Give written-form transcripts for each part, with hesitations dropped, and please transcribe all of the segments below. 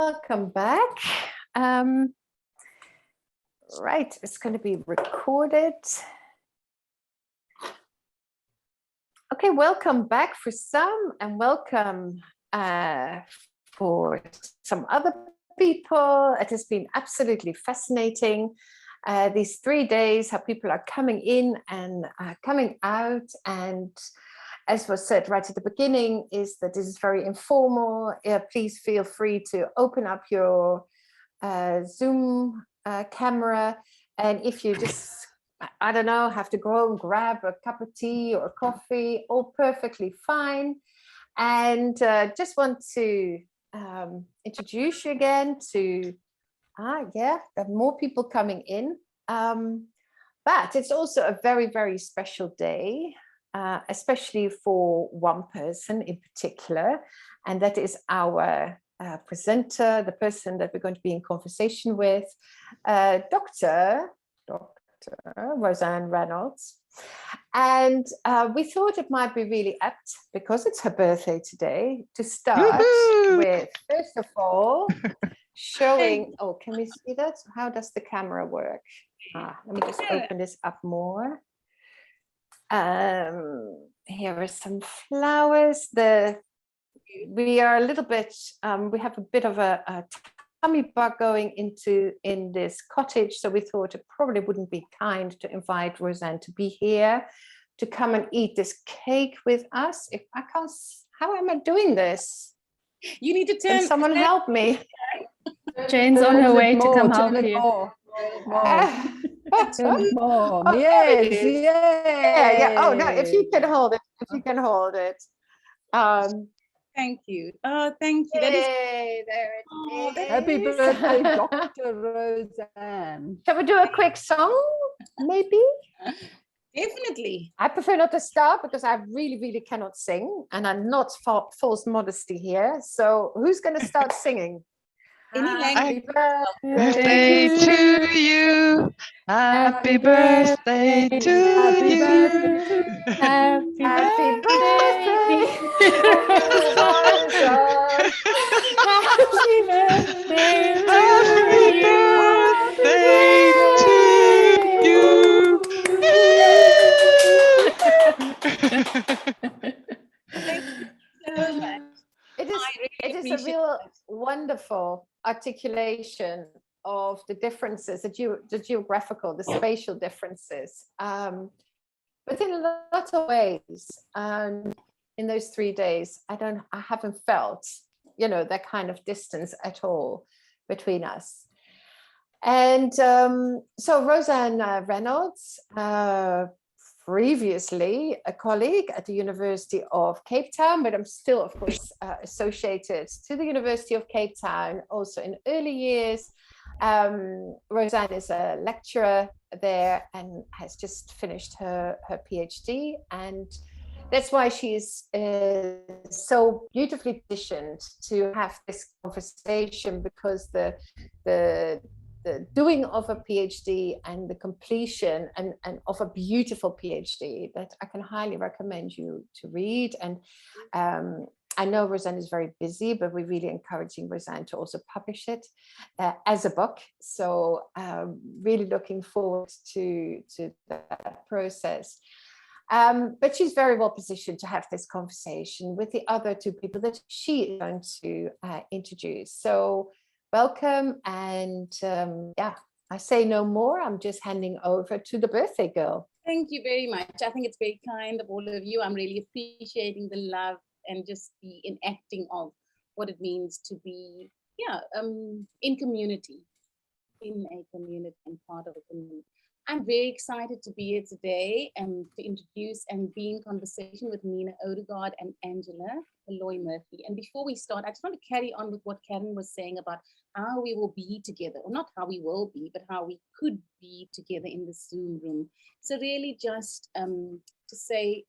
Welcome back. Right, it's going to be recorded. Okay, welcome back for some, and welcome for some other people. It has been absolutely fascinating. These 3 days, how people are coming in and coming out, and as was said right at the beginning, is that this is very informal. Please feel free to open up your Zoom camera, and if you just, I don't know, have to go and grab a cup of tea or coffee, all perfectly fine. And just want to introduce you again to, there are more people coming in. But it's also a very, very special day, especially for one person in particular, and that is our presenter, the person that we're going to be in conversation with, Dr. Roseanne Reynolds. And we thought it might be really apt, because it's her birthday today, to start with, first of all, showing, can we see that? How does the camera work? Let me just open this up more. Here are some flowers. We are a little bit, we have a bit of a tummy bug going in this cottage, so we thought it probably wouldn't be kind to invite Roseanne to be here to come and eat this cake with us. If I can't, how am I doing this? You need to turn. Can someone help me? Jane's on her way to come help you. More. Yes, yeah. Oh no! If you can hold it, Thank you. Oh, thank you. That is. There it is. Happy birthday, Dr. Roseanne. Shall we do a quick song, maybe? Definitely. I prefer not to start because I really, really cannot sing, and I'm not false modesty here. So who's going to start singing? Any language. Happy Birthday to you. Happy birthday to you. Happy birthday. Happy birthday to you. Thank you so much. It is a real wonderful articulation of the differences, the geographical, the spatial differences. But in a lot of ways, in those 3 days, I haven't felt, that kind of distance at all between us. And so Roseanne Reynolds, previously a colleague at the University of Cape Town, but I'm still, of course, associated to the University of Cape Town, also in early years. Roseanne is a lecturer there and has just finished her PhD, and that's why she's so beautifully positioned to have this conversation, because the doing of a PhD and the completion and of a beautiful PhD that I can highly recommend you to read. And I know Roseanne is very busy, but we're really encouraging Roseanne to also publish it as a book. So really looking forward to that process. But she's very well positioned to have this conversation with the other two people that she is going to introduce. So welcome, and I say no more. I'm just handing over to the birthday girl. Thank you very much. I think it's very kind of all of you. I'm really appreciating the love and just the enacting of what it means to be, in community, in a community and part of a community. I'm very excited to be here today and to introduce and be in conversation with Nina Odegard and Angela Molloy Murphy. And before we start, I just want to carry on with what Karen was saying about how we will be together, or not how we will be, but how we could be together in the Zoom room. So really just to say,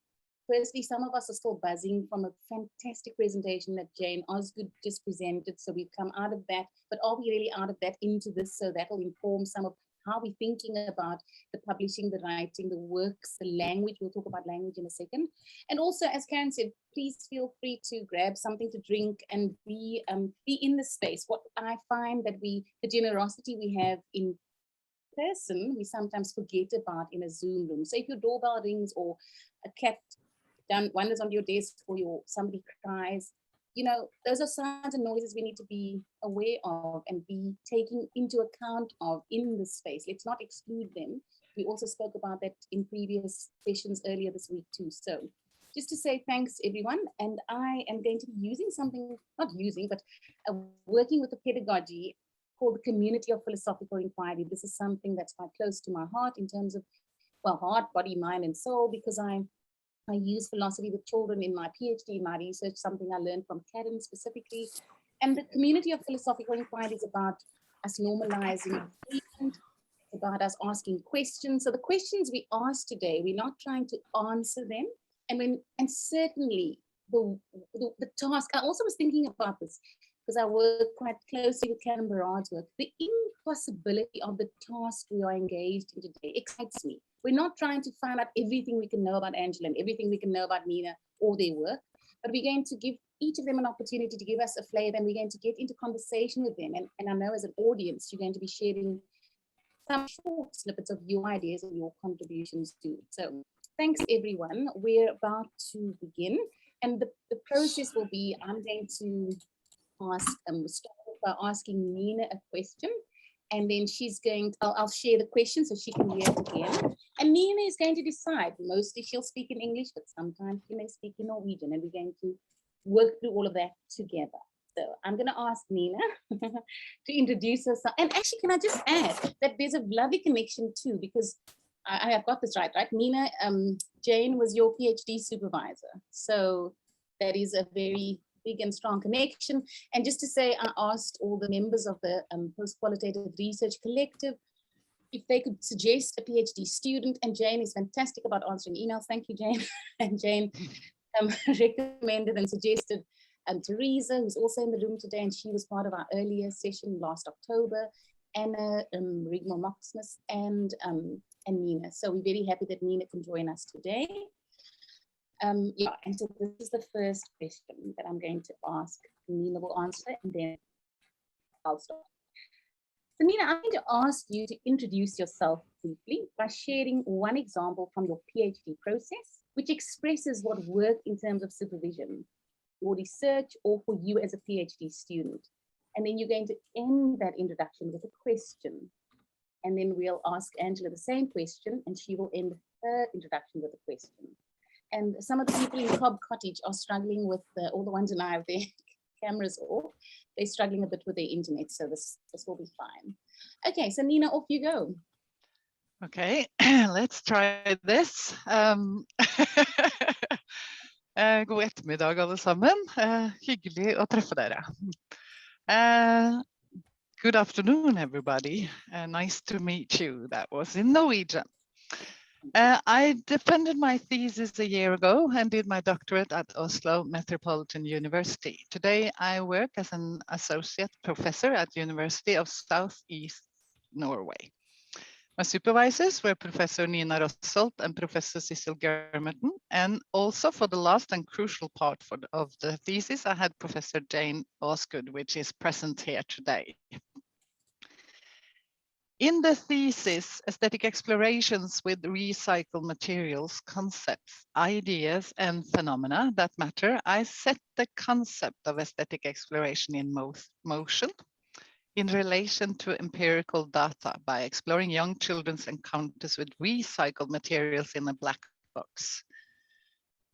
firstly, some of us are still buzzing from a fantastic presentation that Jane Osgood just presented. So we've come out of that, but are we really out of that into this? So that will inform some of how we're thinking about the publishing, the writing, the works, the language. We'll talk about language in a second. And also, as Karen said, please feel free to grab something to drink and be in the space. What I find that the generosity we have in person, we sometimes forget about in a Zoom room. So if your doorbell rings or a cat wanders on your desk or somebody cries, you know, those are sounds and noises we need to be aware of and be taking into account of in the space. Let's not exclude them. We also spoke about that in previous sessions earlier this week too. So just to say thanks everyone. And I am going to be using something, not using, but working with a pedagogy called the Community of Philosophical Inquiry. This is something that's quite close to my heart in terms of, well, heart, body, mind, and soul, because I use philosophy with children in my PhD, in my research, something I learned from Karen specifically. And the Community of Philosophical Inquiry is about us normalizing, it's about us asking questions. So the questions we ask today, we're not trying to answer them. And certainly the task, I also was thinking about this because I work quite closely with Karen Barrad's work. The impossibility of the task we are engaged in today excites me. We're not trying to find out everything we can know about Angela and everything we can know about Nina or their work, but we're going to give each of them an opportunity to give us a flavor, and we're going to get into conversation with them. And I know as an audience, you're going to be sharing some short snippets of your ideas and your contributions too. So thanks everyone. We're about to begin. And the process will be, I'm going to start by asking Nina a question. And then she's going to, I'll share the question so she can hear it again. And Nina is going to decide. Mostly she'll speak in English, but sometimes she may speak in Norwegian, and we're going to work through all of that together. So I'm going to ask Nina to introduce herself. And actually, can I just add that there's a lovely connection too, because I have got this right? Nina, Jane was your PhD supervisor. So that is a very big and strong connection. And just to say, I asked all the members of the Postqualitative Research Collective if they could suggest a PhD student, and Jane is fantastic about answering emails. Thank you, Jane. And Jane recommended and suggested Teresa, who's also in the room today, and she was part of our earlier session last October, Anna, Rigmor Maximus, and Nina. So we're very happy that Nina can join us today. And so this is the first question that I'm going to ask. Nina will answer, and then I'll start. So Nina, I'm going to ask you to introduce yourself briefly by sharing one example from your PhD process, which expresses what work in terms of supervision, or research, or for you as a PhD student. And then you're going to end that introduction with a question. And then we'll ask Angela the same question, and she will end her introduction with a question. And some of the people in Cobb Cottage are struggling with all the ones in I have their cameras off. They're struggling a bit with their internet, so this will be fine. Okay, so Nina, off you go. Okay, let's try this. God ettermiddag alle sammen. Hyggelig å treffe dere. Good afternoon, everybody. Nice to meet you. That was in Norwegian. I defended my thesis a year ago and did my doctorate at Oslo Metropolitan University. Today, I work as an associate professor at University of Southeast Norway. My supervisors were Professor Nina Rossolt and Professor Cecil Germerton, and also for the last and crucial part of the thesis, I had Professor Jane Osgood, which is present here today. In the thesis, Aesthetic Explorations with Recycled Materials, Concepts, Ideas, and Phenomena That Matter, I set the concept of aesthetic exploration in motion in relation to empirical data by exploring young children's encounters with recycled materials in a black box.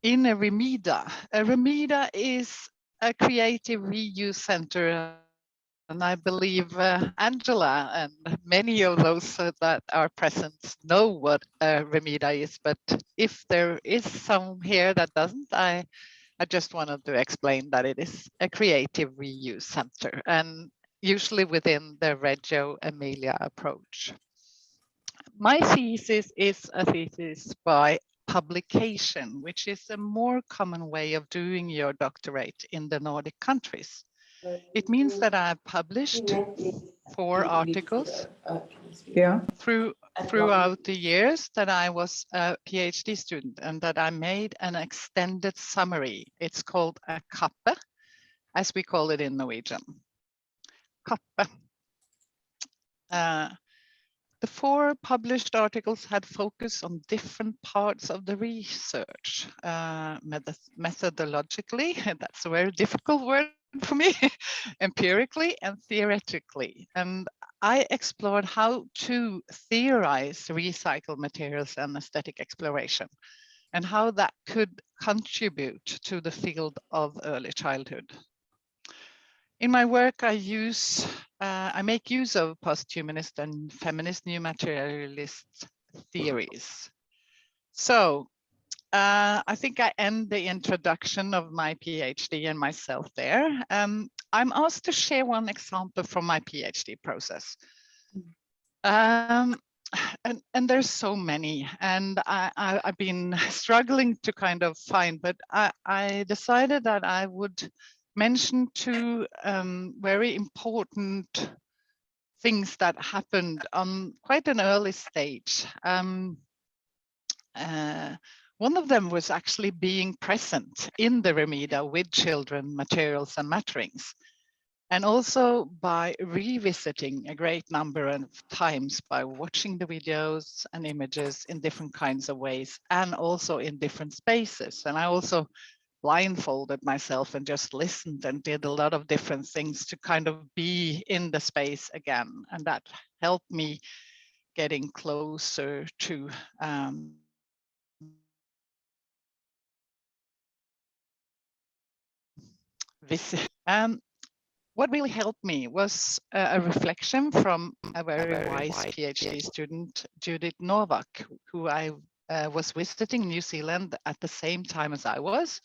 In a Remida is a creative reuse center. And I believe Angela and many of those that are present know what Remida is, but if there is some here that doesn't, I just wanted to explain that it is a creative reuse center, and usually within the Reggio Emilia approach. My thesis is a thesis by publication, which is a more common way of doing your doctorate in the Nordic countries. It means that I've published 4 articles Yeah. throughout the years that I was a PhD student, and that I made an extended summary. It's called a kappe, as we call it in Norwegian. Kappe. The 4 published articles had focus on different parts of the research, methodologically, that's a very difficult word for me, empirically and theoretically. And I explored how to theorize recycled materials and aesthetic exploration, and how that could contribute to the field of early childhood. In my work, I make use of posthumanist and feminist new materialist theories. So I think I end the introduction of my PhD and myself there. I'm asked to share one example from my PhD process. And there's so many, and I've been struggling to kind of find, but I decided that I would mention 2 very important things that happened on quite an early stage. One of them was actually being present in the Remida with children, materials and matterings, and also by revisiting a great number of times by watching the videos and images in different kinds of ways, and also in different spaces. And I also blindfolded myself and just listened and did a lot of different things to kind of be in the space again. And that helped me getting closer to visit. What really helped me was a reflection from a very wise PhD student, Judith Novak, who I was visiting New Zealand at the same time as I was.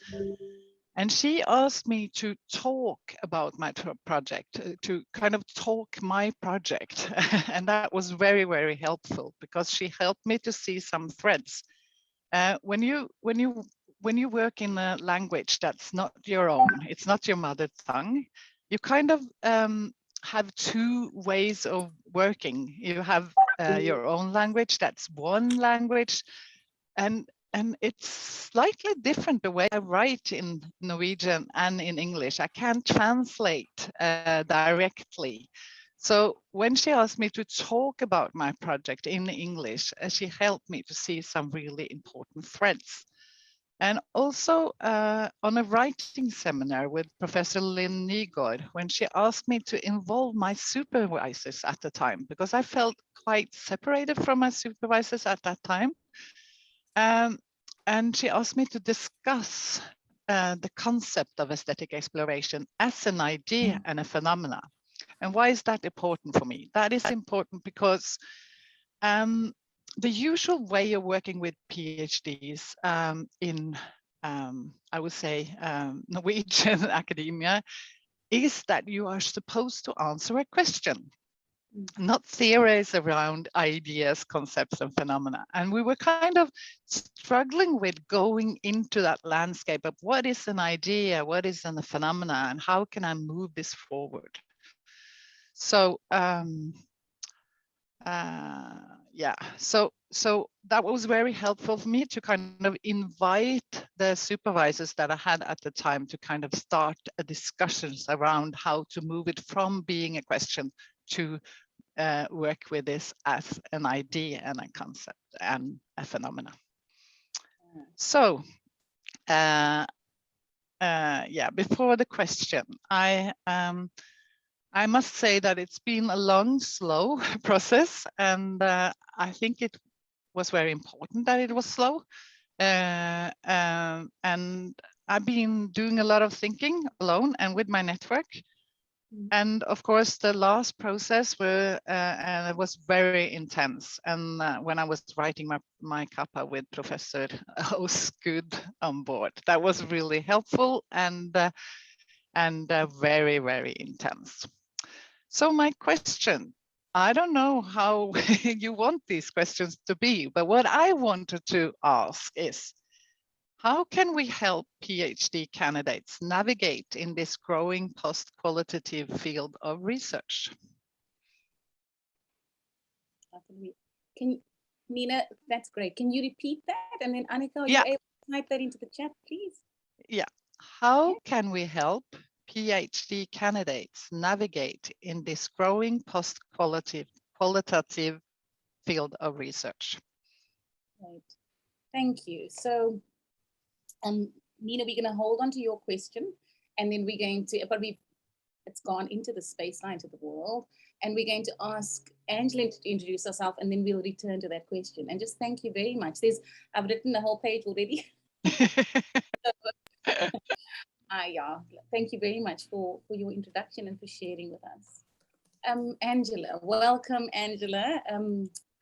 And she asked me to talk about my project, to kind of talk my project. And that was very, very helpful, because she helped me to see some threads. When you work in a language that's not your own, it's not your mother tongue, you kind of have 2 ways of working. You have your own language, that's one language, and it's slightly different the way I write in Norwegian and in English. I can't translate directly. So when she asked me to talk about my project in English, she helped me to see some really important threads. And also on a writing seminar with Professor Lynn Nygaard, when she asked me to involve my supervisors at the time, because I felt quite separated from my supervisors at that time. And she asked me to discuss the concept of aesthetic exploration as an idea and a phenomena. And why is that important for me? That is important because the usual way of working with PhDs in, I would say, Norwegian academia is that you are supposed to answer a question, not theories around ideas, concepts, and phenomena. And we were kind of struggling with going into that landscape of what is an idea, what is a phenomena, and how can I move this forward? So yeah, so that was very helpful for me to kind of invite the supervisors that I had at the time to kind of start a discussions around how to move it from being a question to work with this as an idea and a concept and a phenomena. So yeah, before the question, I must say that it's been a long, slow process, and I think it was very important that it was slow. And I've been doing a lot of thinking alone and with my network. And of course, the last process was very intense. And when I was writing my kappa with Professor Osgood on board, that was really helpful and very, very intense. So my question, I don't know how you want these questions to be, but what I wanted to ask is, how can we help PhD candidates navigate in this growing post-qualitative field of research? Can Nina, that's great. Can you repeat that? And then Annika, are you Yeah. able to type that into the chat, please? Yeah. How can we help PhD candidates navigate in this growing post-qualitative field of research? Right. Thank you. So, Nina, we're going to hold on to your question, and then we're going to, but it's gone into the space, not into the world, and we're going to ask Angela to introduce herself, and then we'll return to that question. And just thank you very much. I've written the whole page already. Yeah, thank you very much for your introduction and for sharing with us. Angela, welcome, Angela.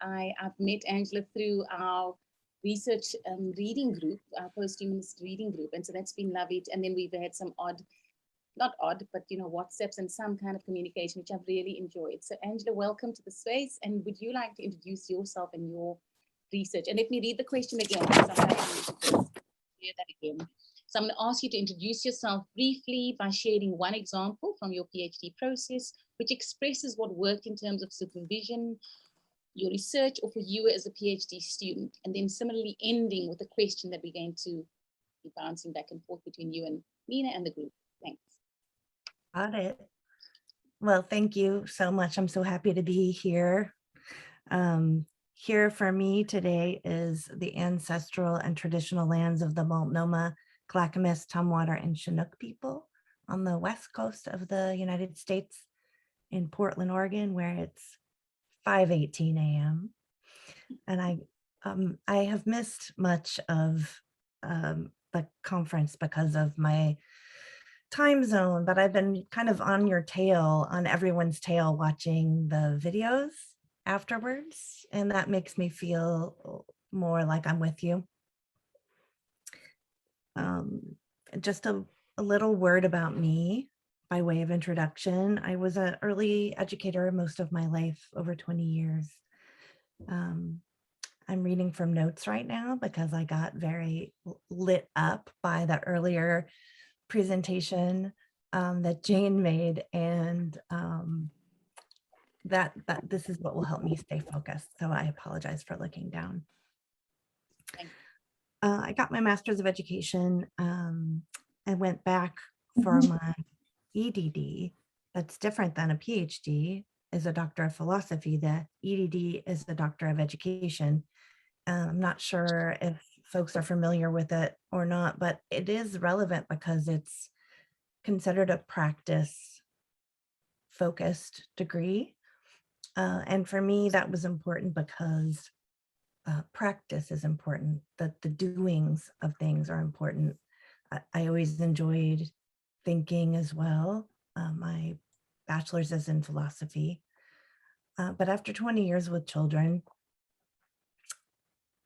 I've met Angela through our research reading group, our post-humanist reading group, and so that's been lovely. And then we've had some not odd, but WhatsApps and some kind of communication, which I've really enjoyed. So Angela, welcome to the space. And would you like to introduce yourself and your research? And let me read the question again, because I'm going to hear that again. So I'm going to ask you to introduce yourself briefly by sharing one example from your PhD process, which expresses what worked in terms of supervision, your research, or for you as a PhD student. And then similarly ending with a question that we're going to be bouncing back and forth between you and Nina and the group. Thanks. Got it. Well, thank you so much. I'm so happy to be here. Here for me today is the ancestral and traditional lands of the Multnomah, Clackamas, Tumwater, and Chinook people on the west coast of the United States in Portland, Oregon, where it's 5:18 a.m. And I have missed much of the conference because of my time zone, but I've been kind of on your tail, on everyone's tail, watching the videos afterwards, and that makes me feel more like I'm with you. Just a little word about me by way of introduction. I was an early educator most of my life, over 20 years. I'm reading from notes right now because I got very lit up by the earlier presentation that Jane made, and that this is what will help me stay focused. So I apologize for looking down. I got my master's of education. I went back for my EDD. That's different than a PhD, is a doctor of philosophy. The EDD is the doctor of education. I'm not sure if folks are familiar with it or not, but it is relevant because it's considered a practice focused degree. And for me, that was important because practice is important, that the doings of things are important. I always enjoyed thinking as well. My bachelor's is in philosophy. But after 20 years with children,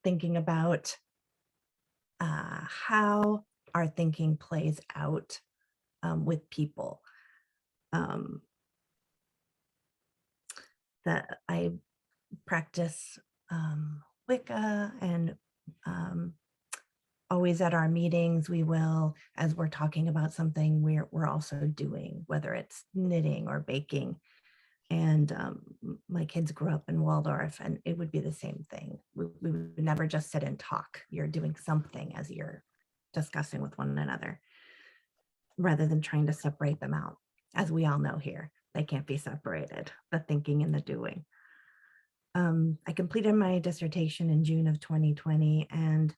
thinking about how our thinking plays out with people, that I practice Wicca, and always at our meetings, we will, as we're talking about something, we're also doing, whether it's knitting or baking. And my kids grew up in Waldorf, and it would be the same thing. We would never just sit and talk. You're doing something as you're discussing with one another, rather than trying to separate them out. As we all know here, they can't be separated, the thinking and the doing. I completed my dissertation in June of 2020, and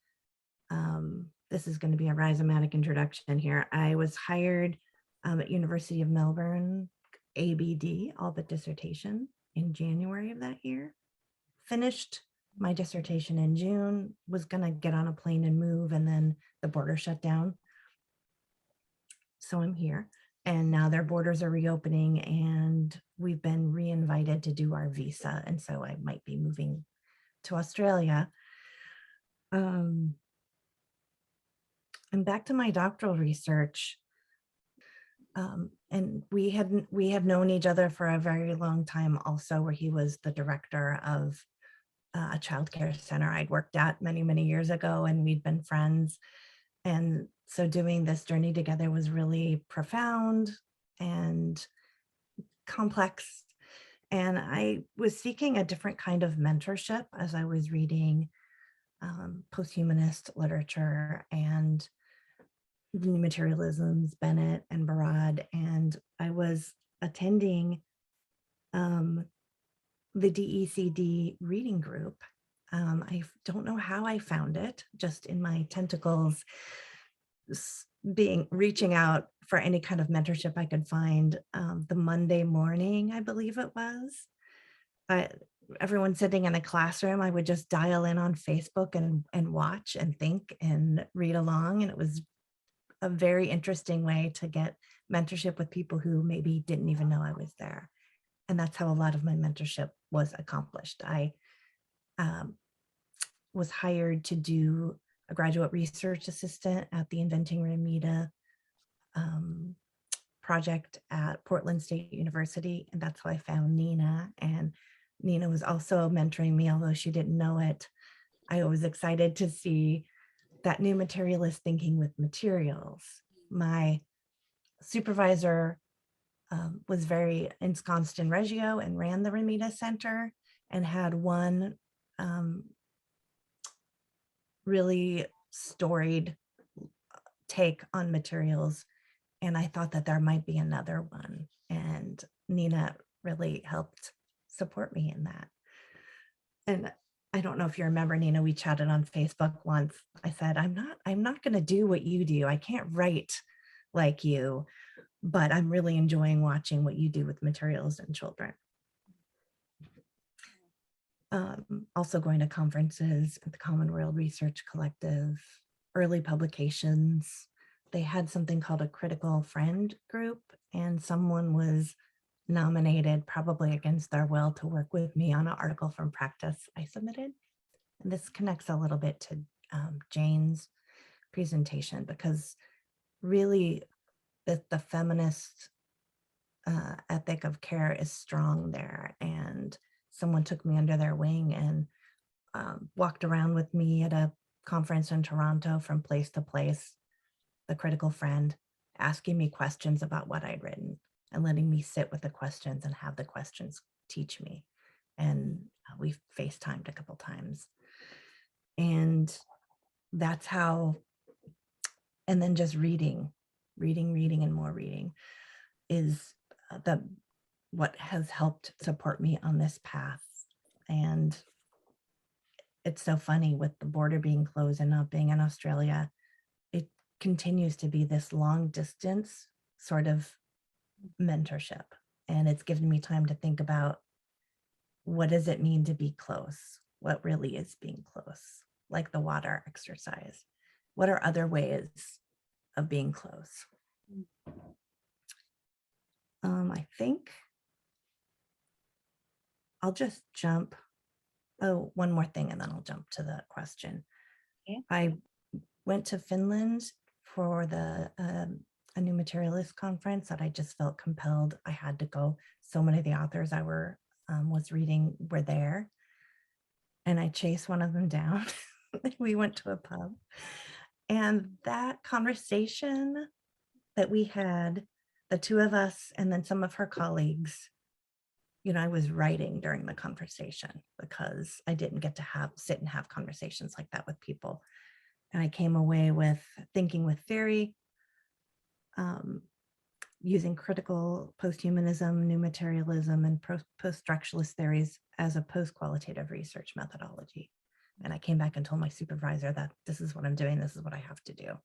this is going to be a rhizomatic introduction here. I was hired at University of Melbourne, ABD, all but dissertation, in January of that year. Finished my dissertation in June, was going to get on a plane and move, and then the border shut down. So I'm here, and now their borders are reopening, and we've been re-invited to do our visa, and so I might be moving to Australia. And back to my doctoral research. And we have known each other for a very long time also, where he was the director of a childcare center I'd worked at many, many years ago, and we'd been friends. And so doing this journey together was really profound and complex. And I was seeking a different kind of mentorship as I was reading post-humanist literature and new materialisms, Bennett and Barad. And I was attending the DECD reading group. I don't know how I found it, just in my tentacles, reaching out for any kind of mentorship I could find. The Monday morning, I believe it was, everyone sitting in a classroom, I would just dial in on Facebook and watch and think and read along. And it was a very interesting way to get mentorship with people who maybe didn't even know I was there. And that's how a lot of my mentorship was accomplished. I was hired to do a graduate research assistant at the Inventing Ramita project at Portland State University. And that's how I found Nina. And Nina was also mentoring me, although she didn't know it. I was excited to see that new materialist thinking with materials. My supervisor was very ensconced in Reggio and ran the Ramita Center and had one really storied take on materials. And I thought that there might be another one. And Nina really helped support me in that. And I don't know if you remember, Nina, we chatted on Facebook once. I said, I'm not going to do what you do. I can't write like you, but I'm really enjoying watching what you do with materials and children. Also going to conferences at the Common World Research Collective, early publications. They had something called a critical friend group, and someone was nominated, probably against their will, to work with me on an article from practice I submitted. And this connects a little bit to Jane's presentation, because really the feminist ethic of care is strong there. And someone took me under their wing and walked around with me at a conference in Toronto from place to place, the critical friend, asking me questions about what I'd written and letting me sit with the questions and have the questions teach me. And we FaceTimed a couple times. And that's how, and then just reading and more reading is what has helped support me on this path. And it's so funny, with the border being closed and not being in Australia, it continues to be this long distance sort of mentorship. And it's given me time to think about, what does it mean to be close? What really is being close? Like the water exercise. What are other ways of being close? I think I'll just jump. Oh, one more thing, and then I'll jump to the question. Okay. I went to Finland for a new materialist conference that I just felt compelled I had to go. So many of the authors I was reading were there, and I chased one of them down. We went to a pub, and that conversation that we had, the two of us and then some of her colleagues, I was writing during the conversation because I didn't get to sit and have conversations like that with people. And I came away with thinking with theory, using critical posthumanism, new materialism, and post-structuralist theories as a post-qualitative research methodology. And I came back and told my supervisor that this is what I'm doing, this is what I have to do.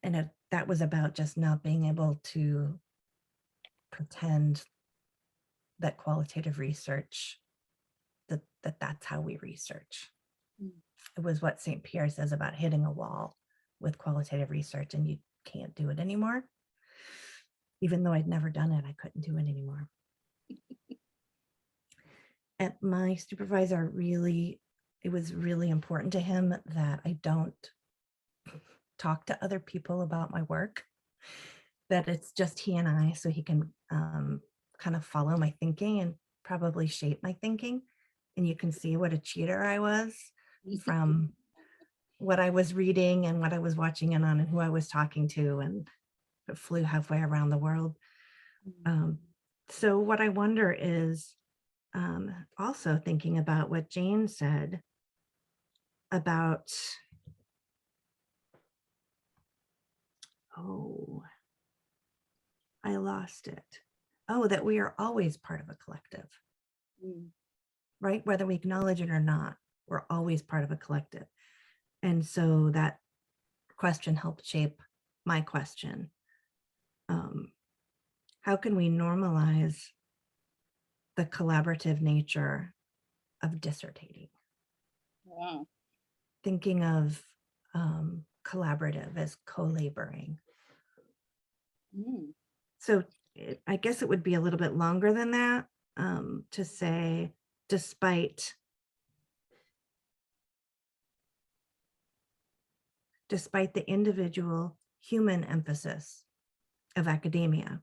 And that was about just not being able to pretend that qualitative research, that's how we research. It was what St. Pierre says about hitting a wall with qualitative research, and you can't do it anymore. Even though I'd never done it, I couldn't do it anymore. And my supervisor it was really important to him that I don't talk to other people about my work, that it's just he and I, so he can kind of follow my thinking and probably shape my thinking. And you can see what a cheater I was from what I was reading and what I was watching in on and who I was talking to, and it flew halfway around the world. So what I wonder is also thinking about what Jane said about, oh, I lost it. Oh, that we are always part of a collective, right? Whether we acknowledge it or not, we're always part of a collective. And so that question helped shape my question. How can we normalize the collaborative nature of dissertating? Wow. Thinking of collaborative as co-laboring. So I guess it would be a little bit longer than that, to say, despite the individual human emphasis of academia,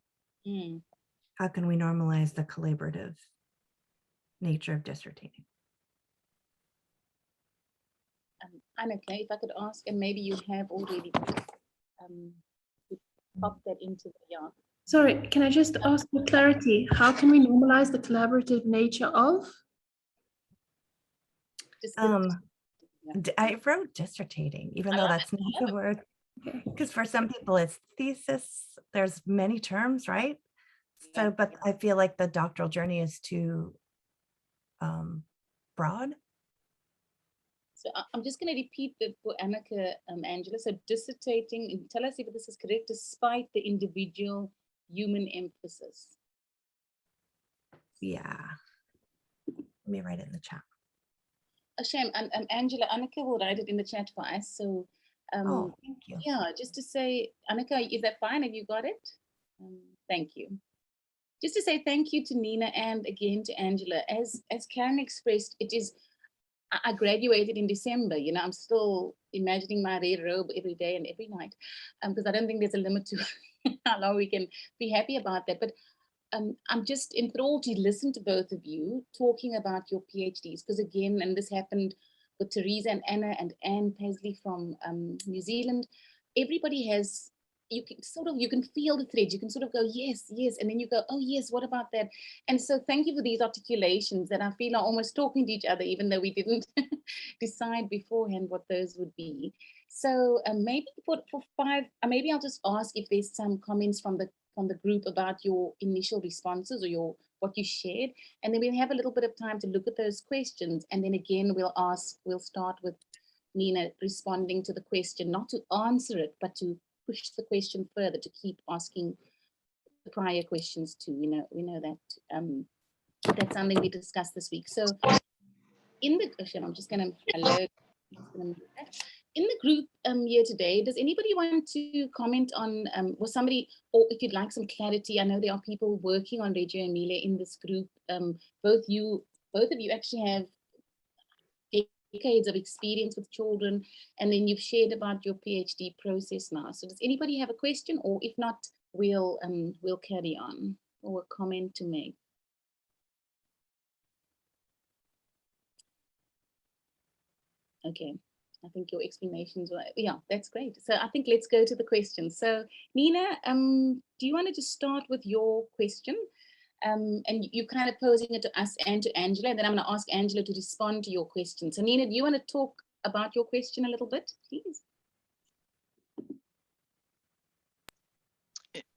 how can we normalize the collaborative nature of dissertating? Annika, if I could ask, and maybe you have already popped that into the yarn. Sorry, can I just ask for clarity? How can we normalize the collaborative nature of? I wrote dissertating, even though that's not the word. Because for some people it's thesis, there's many terms, right? So, but I feel like the doctoral journey is too broad. So I'm just going to repeat that for Annika, Angela. So dissertating, tell us if this is correct, despite the individual human emphasis. Yeah. Let me write it in the chat. A shame. And Angela, Annika will write it in the chat for us. So Oh, thank you. yeah, just to say, Annika, is that fine? Have you got it? Thank you. Just to say thank you to Nina and again to Angela. As Karen expressed, it is, I graduated in December, you know, I'm still imagining my red robe every day and every night, because I don't think there's a limit to how long we can be happy about that. But I'm just enthralled to listen to both of you talking about your PhDs, because again, and this happened with Teresa and Anna and Anne Paisley from New Zealand, everybody has, you can feel the thread, you can sort of go, yes, yes, and then you go, oh yes, what about that? And so thank you for these articulations that I feel are almost talking to each other, even though we didn't decide beforehand what those would be. So maybe for 5, maybe I'll just ask if there's some comments from the group about your initial responses or what you shared, and then we'll have a little bit of time to look at those questions, and then again we'll start with Nina responding to the question, not to answer it, but to push the question further, to keep asking the prior questions too. We know that that's something we discussed this week. So in the, I'm just going to in the group here today, does anybody want to comment on, was somebody, or if you'd like some clarity, I know there are people working on Reggio Emilia in this group. Both of you actually have decades of experience with children, and then you've shared about your PhD process now. So does anybody have a question, or if not, we'll carry on, or a comment to make? Okay, I think your explanations were, yeah, that's great. So I think let's go to the questions. So Nina, do you want to just start with your question? And you kind of posing it to us and to Angela, and then I'm going to ask Angela to respond to your question. So Nina, do you want to talk about your question a little bit, please?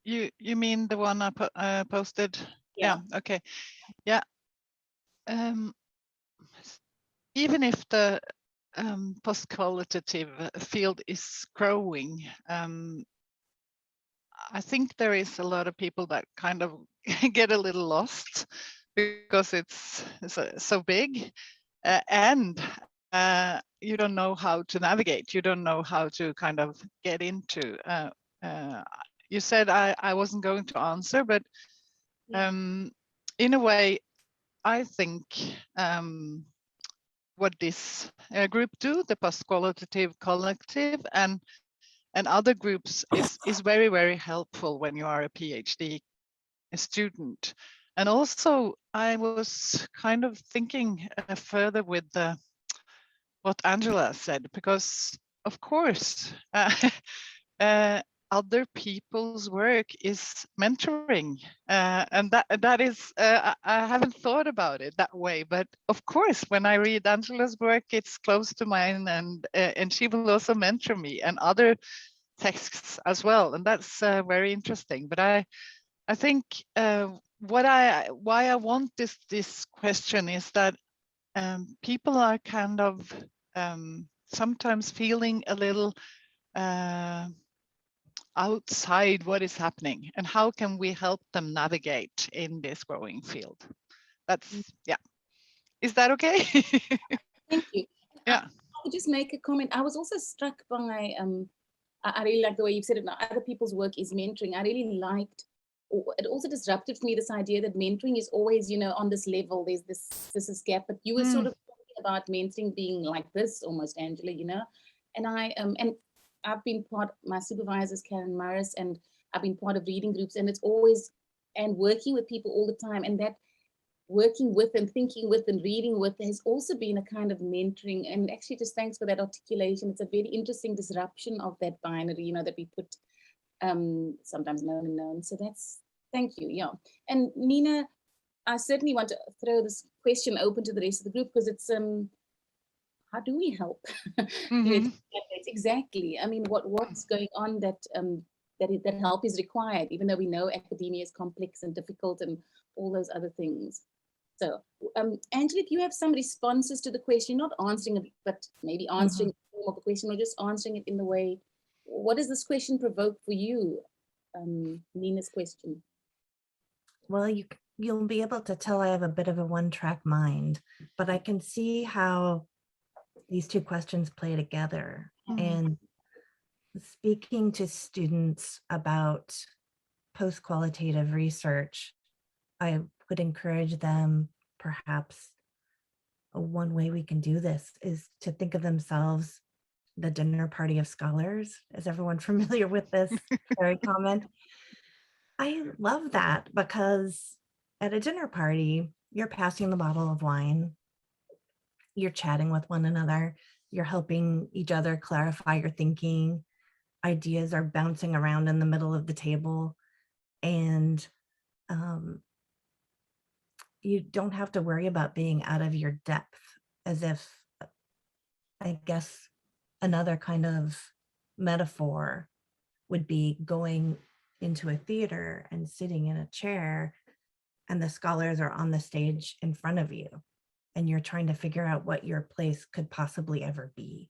You mean the one I posted? Yeah. Okay. Yeah. Even if the postqualitative field is growing, I think there is a lot of people that kind of get a little lost because it's so big, and you don't know how to navigate. You don't know how to kind of get into. You said I wasn't going to answer, but in a way, I think what this group do, the Postqualitative Collective, and other groups is very, very helpful when you are a PhD student. And also, I was kind of thinking further with what Angela said, because of course, other people's work is mentoring, and that is I haven't thought about it that way, but of course when I read Angela's work it's close to mine, and she will also mentor me and other texts as well, and that's very interesting. But I think why I want this question is that people are kind of sometimes feeling a little outside what is happening, and how can we help them navigate in this growing field? That's, yeah. Is that okay? Thank you. Yeah. I could just make a comment. I was also struck by, I really like the way you've said it now, other people's work is mentoring. I really liked, it also disrupted for me this idea that mentoring is always, you know, on this level, there's this gap, but you were sort of talking about mentoring being like this almost, Angela, you know, and I've been part, my supervisors, Karen Morris, and I've been part of reading groups, and it's always, and working with people all the time, and that working with and thinking with and reading with has also been a kind of mentoring. And actually, just thanks for that articulation. It's a very interesting disruption of that binary, you know, that we put sometimes known and known. So that's, thank you. Yeah. And Nina, I certainly want to throw this question open to the rest of the group, because it's how do we help? Exactly. I mean, what's going on that that help is required, even though we know academia is complex and difficult and all those other things. So, Angela, if you have some responses to the question, not answering it, but maybe answering the form of a question, or just answering it in the way, what does this question provoke for you, Nina's question? Well, you'll be able to tell I have a bit of a one-track mind, but I can see how these two questions play together. And speaking to students about post-qualitative research, I would encourage them, perhaps one way we can do this is to think of themselves the dinner party of scholars. Is everyone familiar with this very comment? I love that, because at a dinner party, you're passing the bottle of wine, you're chatting with one another, you're helping each other clarify your thinking, ideas are bouncing around in the middle of the table, and you don't have to worry about being out of your depth, as if, I guess, another kind of metaphor would be going into a theater and sitting in a chair, and the scholars are on the stage in front of you, and you're trying to figure out what your place could possibly ever be,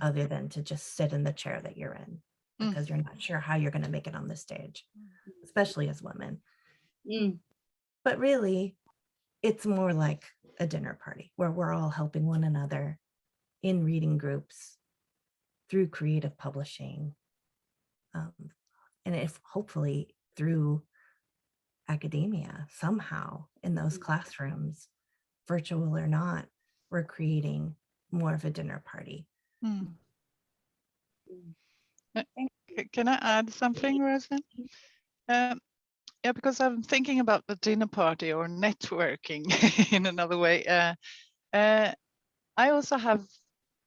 other than to just sit in the chair that you're in, because you're not sure how you're going to make it on the stage, especially as women. But really, it's more like a dinner party where we're all helping one another in reading groups, through creative publishing, and if hopefully through academia somehow in those classrooms, virtual or not, we're creating more of a dinner party. Can I add something, Roseanne? Yeah, because I'm thinking about the dinner party or networking in another way. I also have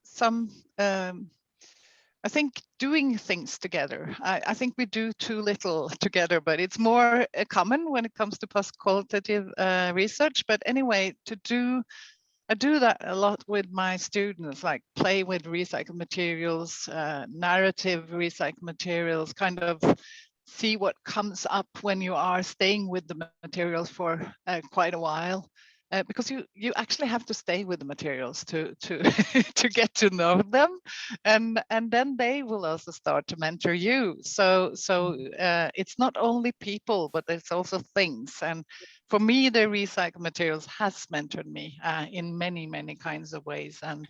some, I think, doing things together. I think we do too little together, but it's more common when it comes to post-qualitative research. But anyway, I do that a lot with my students, like play with recycled materials, narrative recycled materials, kind of see what comes up when you are staying with the materials for quite a while. Because you actually have to stay with the materials to to get to know them, and then they will also start to mentor you. So it's not only people, but it's also things. And for me, the recycled materials has mentored me in many kinds of ways, and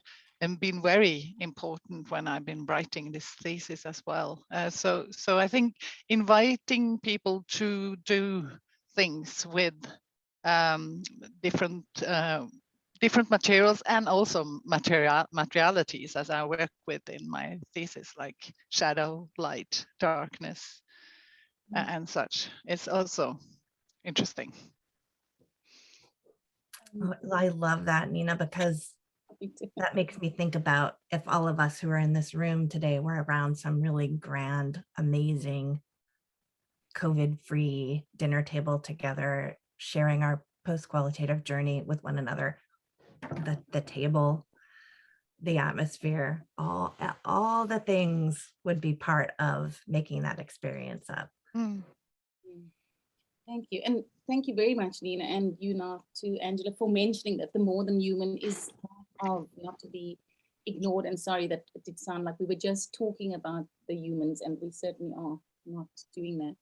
been very important when I've been writing this thesis as well. So I think inviting people to do things with different materials, and also materialities, as I work with in my thesis, like shadow, light, darkness, and such. It's also interesting. I love that, Nina, because Me too. That makes me think about if all of us who are in this room today were around some really grand, amazing, COVID-free dinner table together, sharing our post-qualitative journey with one another, the table, the atmosphere, all the things would be part of making that experience up. Mm. Thank you. And thank you very much, Nina, and you now too, Angela, for mentioning that the more than human is of not to be ignored. And sorry that it did sound like we were just talking about the humans, and we certainly are not doing that.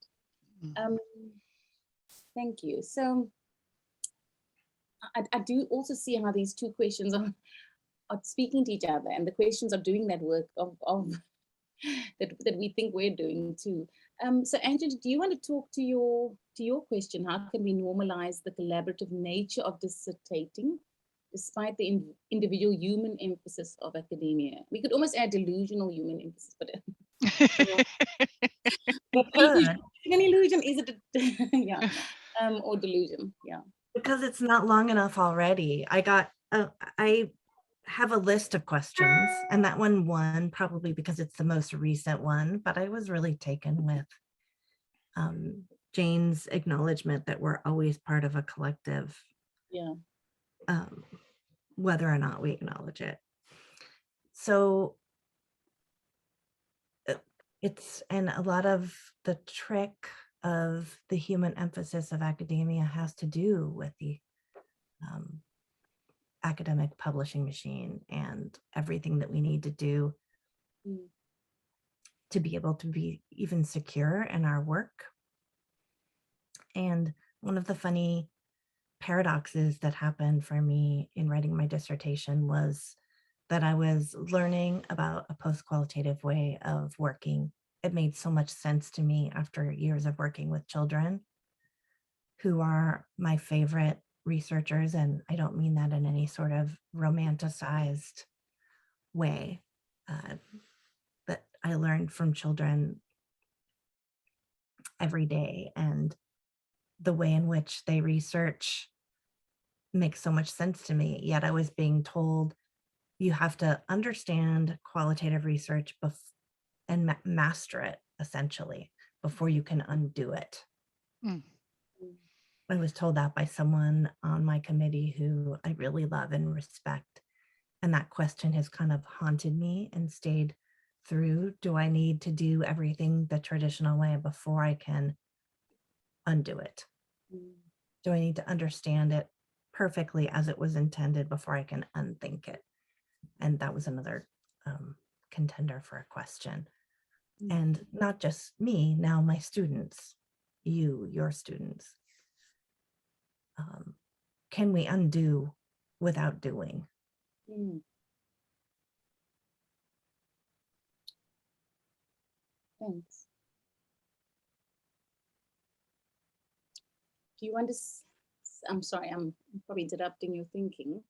Thank you. So I do also see how these two questions are speaking to each other, and the questions are doing that work of that we think we're doing too. So Angela, do you want to talk to your question? How can we normalize the collaborative nature of dissertating despite the individual human emphasis of academia? We could almost add delusional human emphasis, but an illusion, is it? Yeah, or delusion, yeah. Because it's not long enough already. I have a list of questions, and that one won probably because it's the most recent one, but I was really taken with Jane's acknowledgement that we're always part of a collective, Yeah. whether or not we acknowledge it. So and a lot of the trick of the human emphasis of academia has to do with the academic publishing machine and everything that we need to do to be able to be even secure in our work. And one of the funny paradoxes that happened for me in writing my dissertation was that I was learning about a post-qualitative way of working. It made so much sense to me after years of working with children who are my favorite researchers, and I don't mean that in any sort of romanticized way, but I learned from children every day, and the way in which they research makes so much sense to me. Yet I was being told you have to understand qualitative research and master it, essentially, before you can undo it. Mm. I was told that by someone on my committee who I really love and respect. And that question has kind of haunted me and stayed through. Do I need to do everything the traditional way before I can undo it? Do I need to understand it perfectly as it was intended before I can unthink it? And that was another contender for a question. And not just me, now my students, your students. Can we undo without doing? Thanks. Do you want to, I'm sorry, I'm probably interrupting your thinking.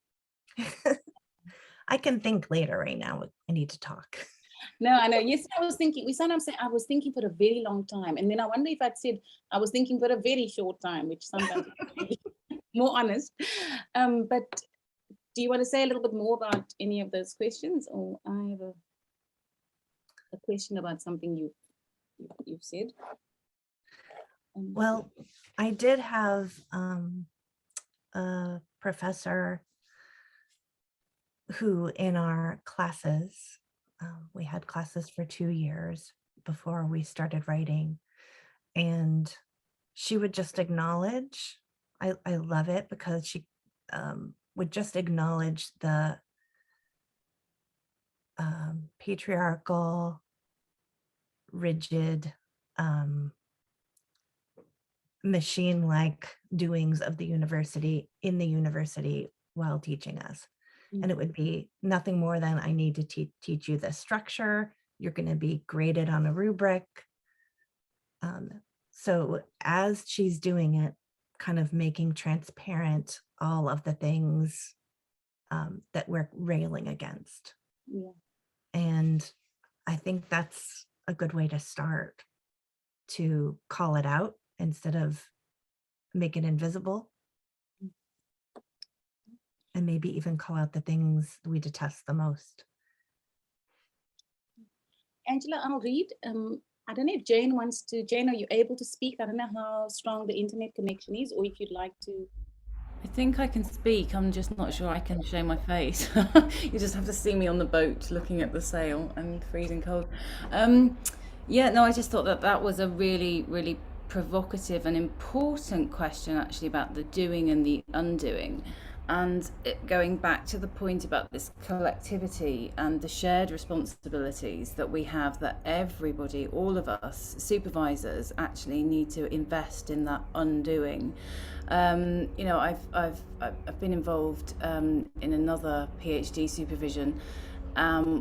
I can think later. Right now, I need to talk. No, I know. Yes, I was thinking, we sometimes say I was thinking for a very long time. And then I wonder if I'd said I was thinking for a very short time, which sometimes is more honest. But do you want to say a little bit more about any of those questions? Or I have a question about something you've said. Well, I did have a professor who in our classes, we had classes for 2 years before we started writing, and she would just acknowledge, I love it because she would just acknowledge the patriarchal, rigid, machine-like doings of the university in the university while teaching us. And it would be nothing more than, I need to teach you the structure. You're going to be graded on a rubric. So as she's doing it, kind of making transparent all of the things that we're railing against. Yeah. And I think that's a good way to start, to call it out instead of make it invisible. and maybe even call out the things we detest the most. Angela, I'll read. I don't know if Jane wants to. Jane, are you able to speak? I don't know how strong the internet connection is, or if you'd like to. I think I can speak, I'm just not sure I can show my face. You just have to see me on the boat looking at the sail and freezing cold. Yeah, no, I just thought that that was a really, really provocative and important question actually about the doing and the undoing. And going back to the point about this collectivity and the shared responsibilities that we have, that everybody, all of us, supervisors, actually need to invest in that undoing. You know, I've been involved in another PhD supervision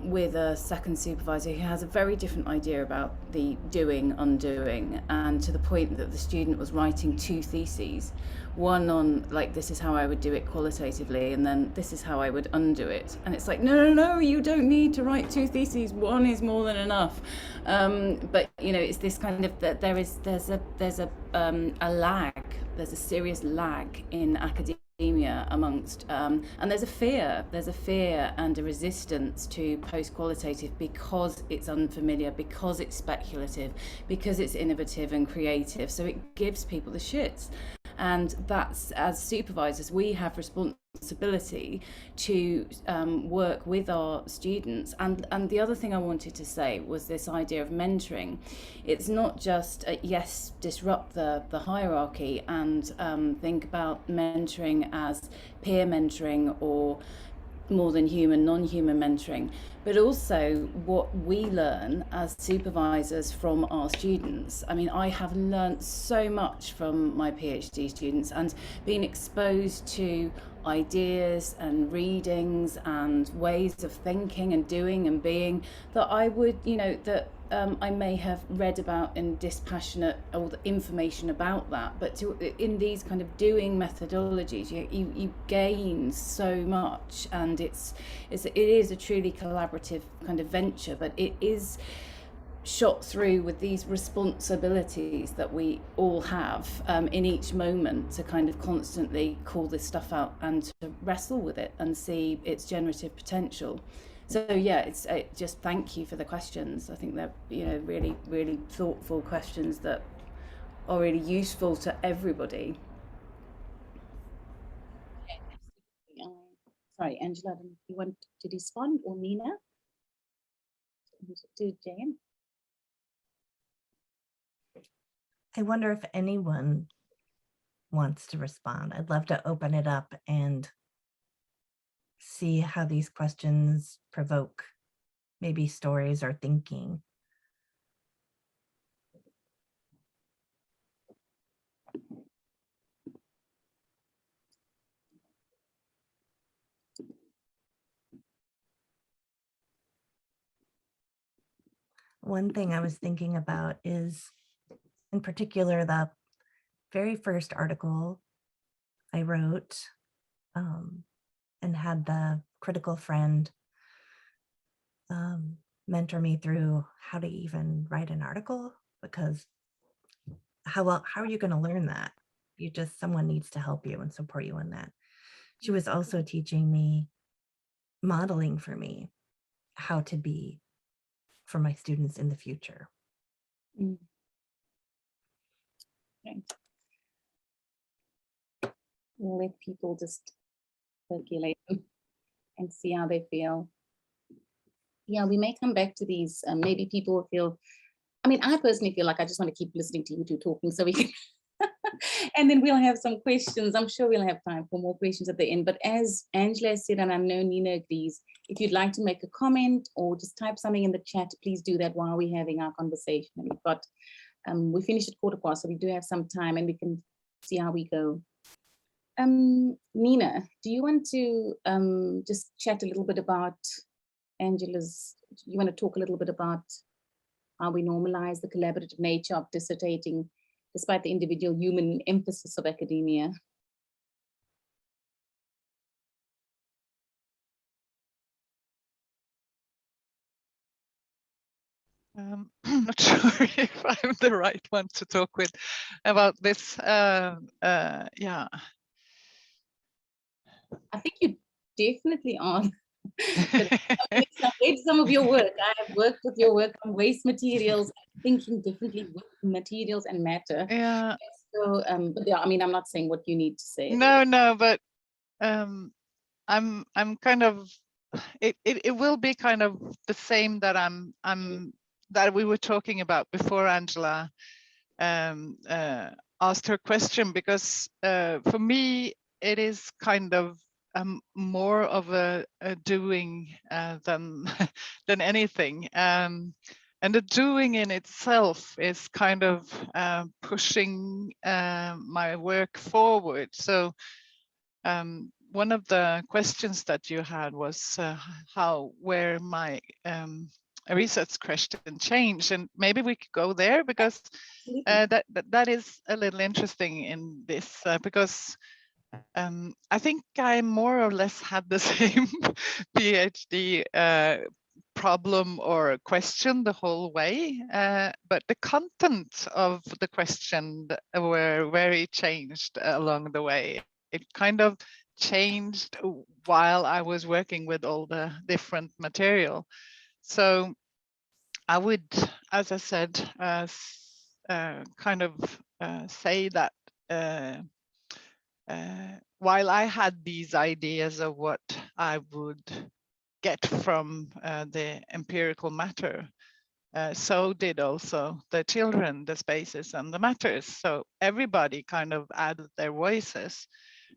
with a second supervisor who has a very different idea about the doing, undoing, and to the point that the student was writing 2 theses, one on like, this is how I would do it qualitatively, and then this is how I would undo it. And it's like, no, you don't need to write 2 theses, one is more than enough. But you know, it's this kind of that there's a lag, there's a serious lag in academia amongst and there's a fear and a resistance to post-qualitative because it's unfamiliar, because it's speculative, because it's innovative and creative, so it gives people the shits. And that's, as supervisors, we have responsibility to work with our students. And the other thing I wanted to say was this idea of mentoring. It's not just yes, disrupt the hierarchy and think about mentoring as peer mentoring or more than human, non-human mentoring, but also what we learn as supervisors from our students. I mean, I have learned so much from my PhD students and been exposed to ideas and readings and ways of thinking and doing and being that I would, you know, that I may have read about in dispassionate or the information about that, but in these kind of doing methodologies, you gain so much, and it is a truly collaborative kind of venture, but it is shot through with these responsibilities that we all have in each moment to kind of constantly call this stuff out and to wrestle with it and see its generative potential. So yeah, it's just thank you for the questions. I think they're, you know, really, really thoughtful questions that are really useful to everybody. Sorry, Angela, do you want to respond, or Nina? To Jane? I wonder if anyone wants to respond. I'd love to open it up and see how these questions provoke maybe stories or thinking. One thing I was thinking about is, in particular, the very first article I wrote and had the critical friend mentor me through how to even write an article, because how are you going to learn that? Someone needs to help you and support you in that. She was also teaching me, modeling for me how to be for my students in the future. Mm. Right. We'll let people just circulate and see how they feel. Yeah, we may come back to these. Maybe people feel, I mean, I personally feel like I just want to keep listening to you two talking so we can, and then we'll have some questions. I'm sure we'll have time for more questions at the end. But as Angela said, and I know Nina agrees, if you'd like to make a comment or just type something in the chat, please do that while we're having our conversation. And we've got, we finished at 15:15, so we do have some time and we can see how we go. Nina, do you want to just chat a little bit about Angela's, you want to talk a little bit about how we normalize the collaborative nature of dissertating despite the individual human emphasis of academia? I'm not sure if I'm the right one to talk with about this. Yeah. I think you definitely are. I've read some of your work. I have worked with your work on waste materials, thinking differently with materials and matter. Yeah. So, but yeah, I mean, I'm not saying what you need to say. No, but I'm kind of, it will be kind of the same that that we were talking about before Angela asked her question, because for me it is kind of more of a doing than than anything, and the doing in itself is kind of pushing my work forward. So one of the questions that you had was where my research question changed, and maybe we could go there, because that is a little interesting in this, because I think I more or less had the same PhD problem or question the whole way, but the content of the question were very changed along the way. It kind of changed while I was working with all the different material. So I would, as I said, kind of say that while I had these ideas of what I would get from the empirical matter, so did also the children, the spaces and the matters. So everybody kind of added their voices,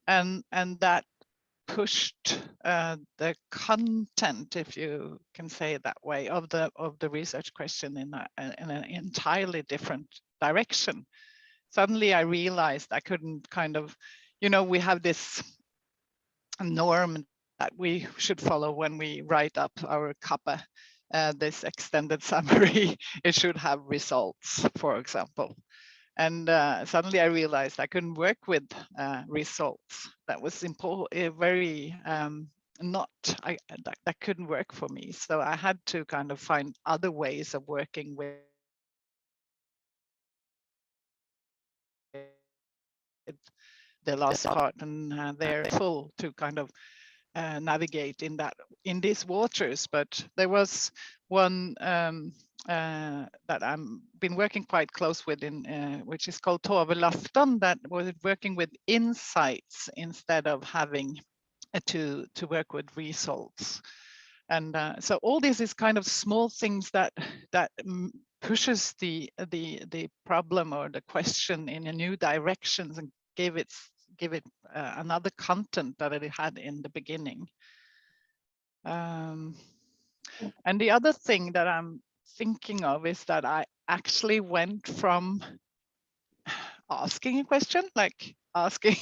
and that pushed the content, if you can say it that way, of the research question in an entirely different direction. Suddenly I realized I couldn't kind of, we have this norm that we should follow when we write up our CAPA, this extended summary. It should have results, for example. And suddenly I realized I couldn't work with results. That was very that couldn't work for me. So I had to kind of find other ways of working with the last part, and they're full to kind of navigate in these waters. But there was one that I'm been working quite close with, which is called Toverlafton, that was working with insights instead of having to work with results. And so all this is kind of small things that pushes the problem or the question in a new direction and give it another content that it had in the beginning. And the other thing that I'm thinking of is that I actually went from asking a question, like asking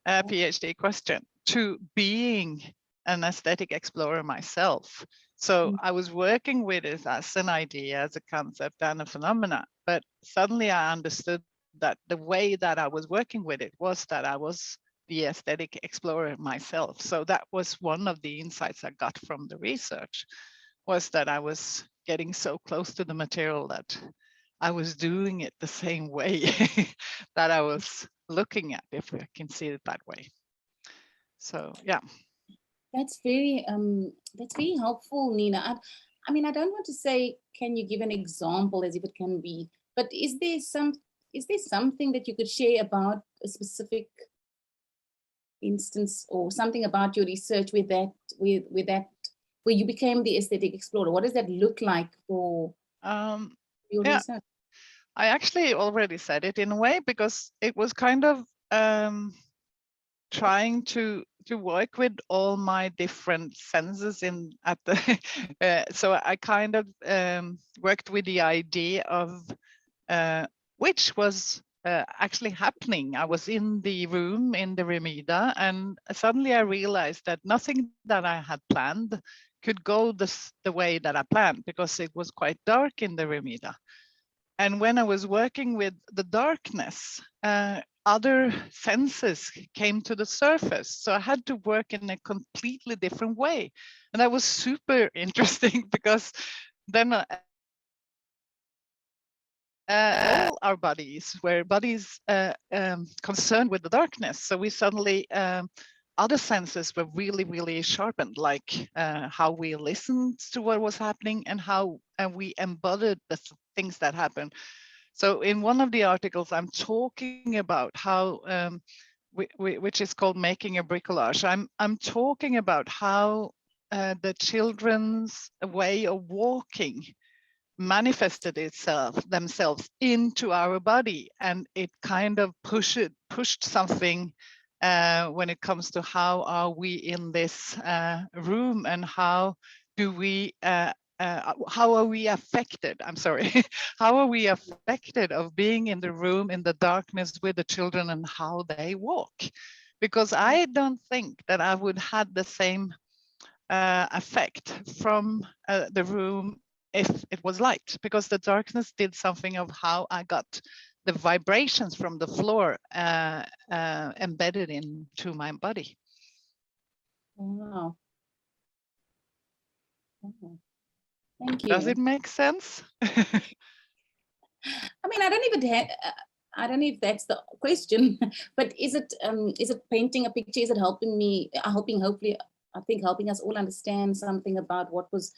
a PhD question, to being an aesthetic explorer myself. So I was working with it as an idea, as a concept and a phenomena, but suddenly I understood that the way that I was working with it was that I was the aesthetic explorer myself. So that was one of the insights I got from the research, was that I was getting so close to the material that I was doing it the same way that I was looking at, if we can see it that way. So yeah. That's very helpful, Nina. I mean, I don't want to say, can you give an example as if it can be, but is there something that you could share about a specific instance or something about your research where you became the aesthetic explorer? What does that look like for your research? I actually already said it in a way, because it was kind of trying to work with all my different senses so I kind of worked with the idea of which was actually happening. I was in the room in the Remida, and suddenly I realized that nothing that I had planned could go the way that I planned, because it was quite dark in the Remida. And when I was working with the darkness, other senses came to the surface. So I had to work in a completely different way. And that was super interesting, because then all our bodies were bodies concerned with the darkness. So we suddenly other senses were really, really sharpened, like how we listened to what was happening and how we embodied the things that happened. So in one of the articles, I'm talking about how, which is called Making a Bricolage. I'm talking about how the children's way of walking manifested themselves into our body, and it kind of pushed something when it comes to how are we in this room, and how do we how are we affected? I'm sorry. How are we affected of being in the room in the darkness with the children and how they walk? Because I don't think that I would have the same effect from the room if it was light, because the darkness did something of how I got the vibrations from the floor embedded into my body. Wow. Wow. Thank you. Does it make sense? I mean, I don't even I don't know if that's the question, but is it painting a picture? Is it helping me? Hopefully, I think helping us all understand something about what was,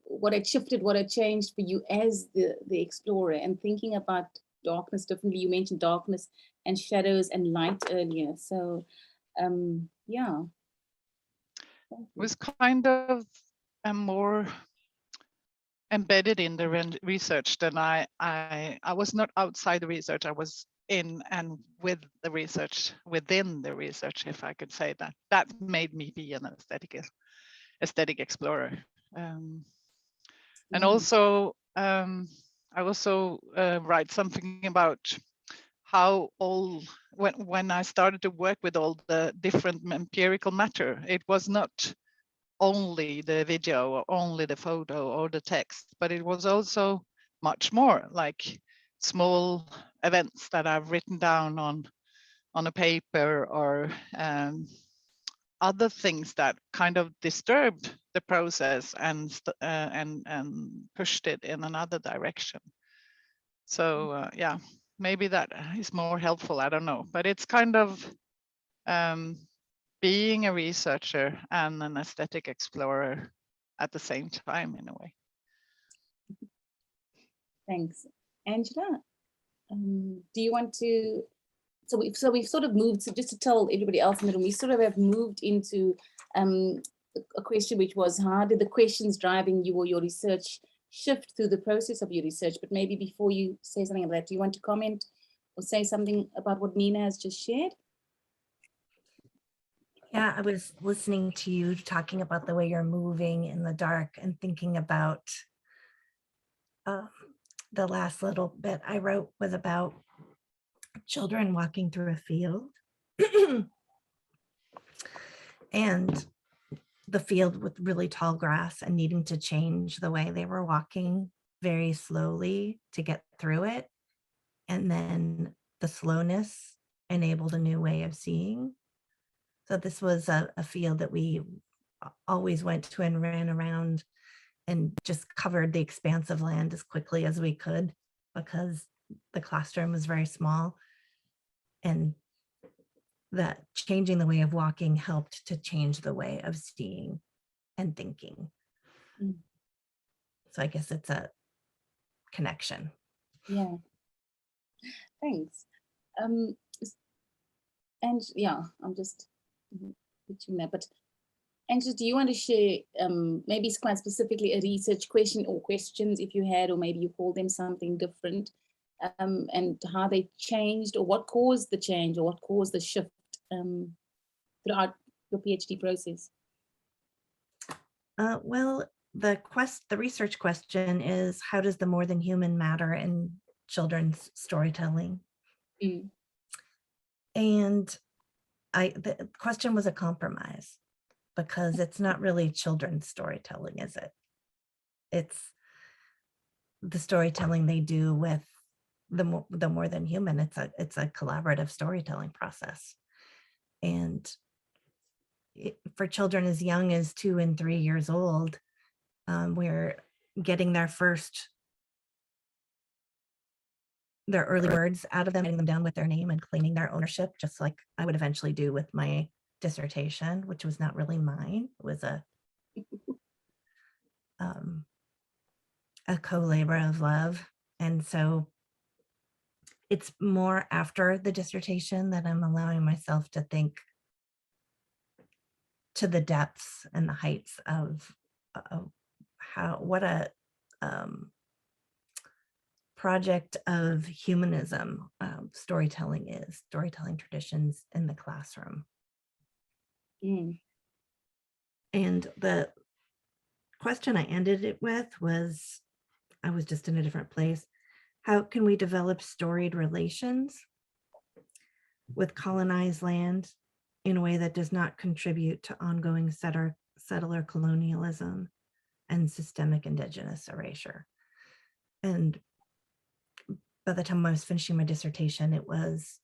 what had shifted, what had changed for you as the explorer, and thinking about darkness differently. You mentioned darkness and shadows and light earlier. So, yeah. It was kind of more embedded in the research than I was not outside the research. I was in and with the research, within the research, if I could say that. That made me be an aesthetic explorer. And also, I also write something about how when I started to work with all the different empirical matter, it was not only the video or only the photo or the text, but it was also much more, like small events that I've written down on a paper, or other things that kind of disturbed the process and pushed it in another direction. So yeah, maybe that is more helpful. I don't know, but it's kind of being a researcher and an aesthetic explorer at the same time, in a way. Thanks. Angela, do you want to, so we've sort of moved, so just to tell everybody else in the room, we sort of have moved into a question which was, how did the questions driving you or your research shift through the process of your research? But maybe before you say something about that, do you want to comment or say something about what Nina has just shared? Yeah, I was listening to you talking about the way you're moving in the dark and thinking about the last little bit I wrote was about children walking through a field and the field with really tall grass and needing to change the way they were walking very slowly to get through it. And then the slowness enabled a new way of seeing. So this was a field that we always went to and ran around and just covered the expanse of land as quickly as we could because the classroom was very small. And that changing the way of walking helped to change the way of seeing and thinking. So I guess it's a connection. Yeah, thanks. And yeah, I'm just pitching that, but Angela, do you want to share maybe quite specifically a research question or questions if you had, or maybe you call them something different, and how they changed, or what caused the change, or what caused the shift throughout your PhD process? Well, the research question is, how does the more than human matter in children's storytelling? And the question was a compromise because it's not really children's storytelling, is it? It's the storytelling they do with the more than human. It's a collaborative storytelling process. And for children as young as 2 and 3 years old, we're getting their first their early words out of them, writing them down with their name and claiming their ownership, just like I would eventually do with my dissertation, which was not really mine. It was a co-labor of love. And so it's more after the dissertation that I'm allowing myself to think to the depths and the heights of what a project of humanism storytelling is, storytelling traditions in the classroom. Mm. And the question I ended it with was, I was just in a different place. How can we develop storied relations with colonized land in a way that does not contribute to ongoing settler colonialism and systemic indigenous erasure? And by the time I was finishing my dissertation, it was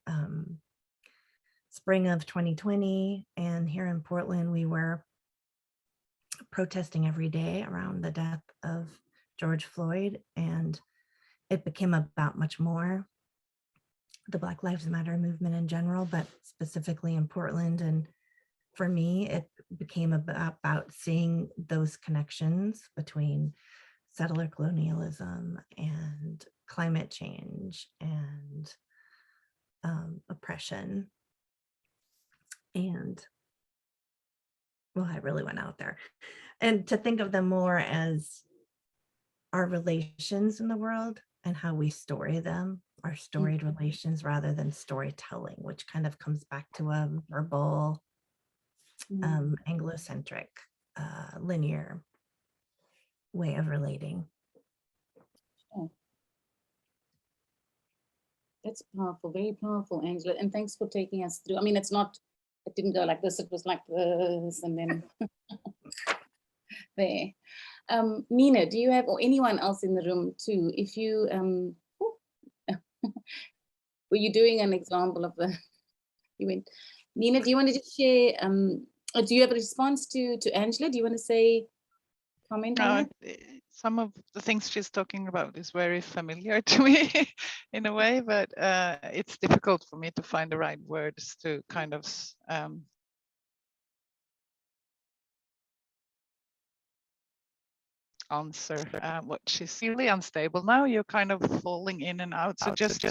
spring of 2020. And here in Portland, we were protesting every day around the death of George Floyd. And it became about much more the Black Lives Matter movement in general, but specifically in Portland. And for me, it became about seeing those connections between settler colonialism and climate change and oppression. And well, I really went out there. And to think of them more as our relations in the world and how we story them, our storied relations rather than storytelling, which kind of comes back to a verbal, Anglo-centric, linear way of relating. Oh. That's powerful, very powerful, Angela. And thanks for taking us through. I mean, it didn't go like this, it was like this, and then there. Nina, do you have, or anyone else in the room too, if you, were you doing an example of the, you went, Nina, do you want to just share, or do you have a response to Angela? Do you want to say, comment on that? Some of the things she's talking about is very familiar to me in a way, but it's difficult for me to find the right words to kind of answer what she's really unstable now. You're kind of falling in and out, so just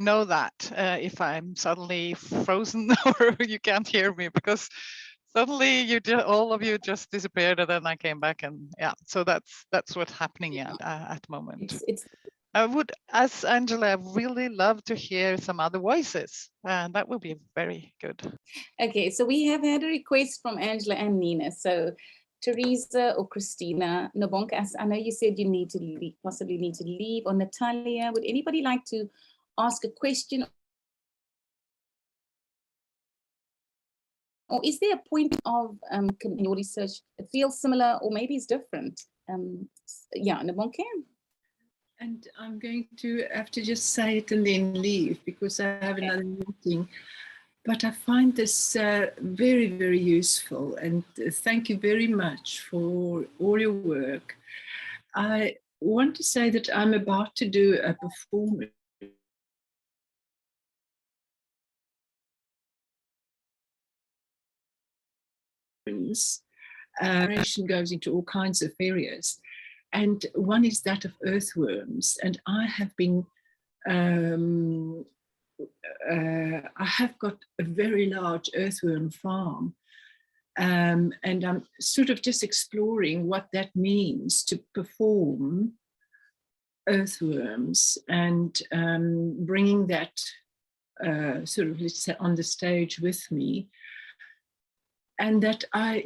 know that if I'm suddenly frozen or you can't hear me, because suddenly all of you just disappeared and then I came back, and yeah, so that's what's happening at the moment. I would, as Angela, really love to hear some other voices, and that would be very good. Okay, so we have had a request from Angela and Nina. So Teresa or Christina, Nobonka, I know you said you need to leave, possibly need to leave, or Natalia, would anybody like to ask a question? Or is there a point of in your research that feels similar or maybe it's different? Yeah, Nobonka. And I'm going to have to just say it and then leave because I have another meeting. But I find this very, very useful, and thank you very much for all your work. I want to say that I'm about to do a performance goes into all kinds of areas, and one is that of earthworms. And I have been I have got a very large earthworm farm, and I'm sort of just exploring what that means to perform earthworms and bringing that sort of, let's say, on the stage with me. And that I,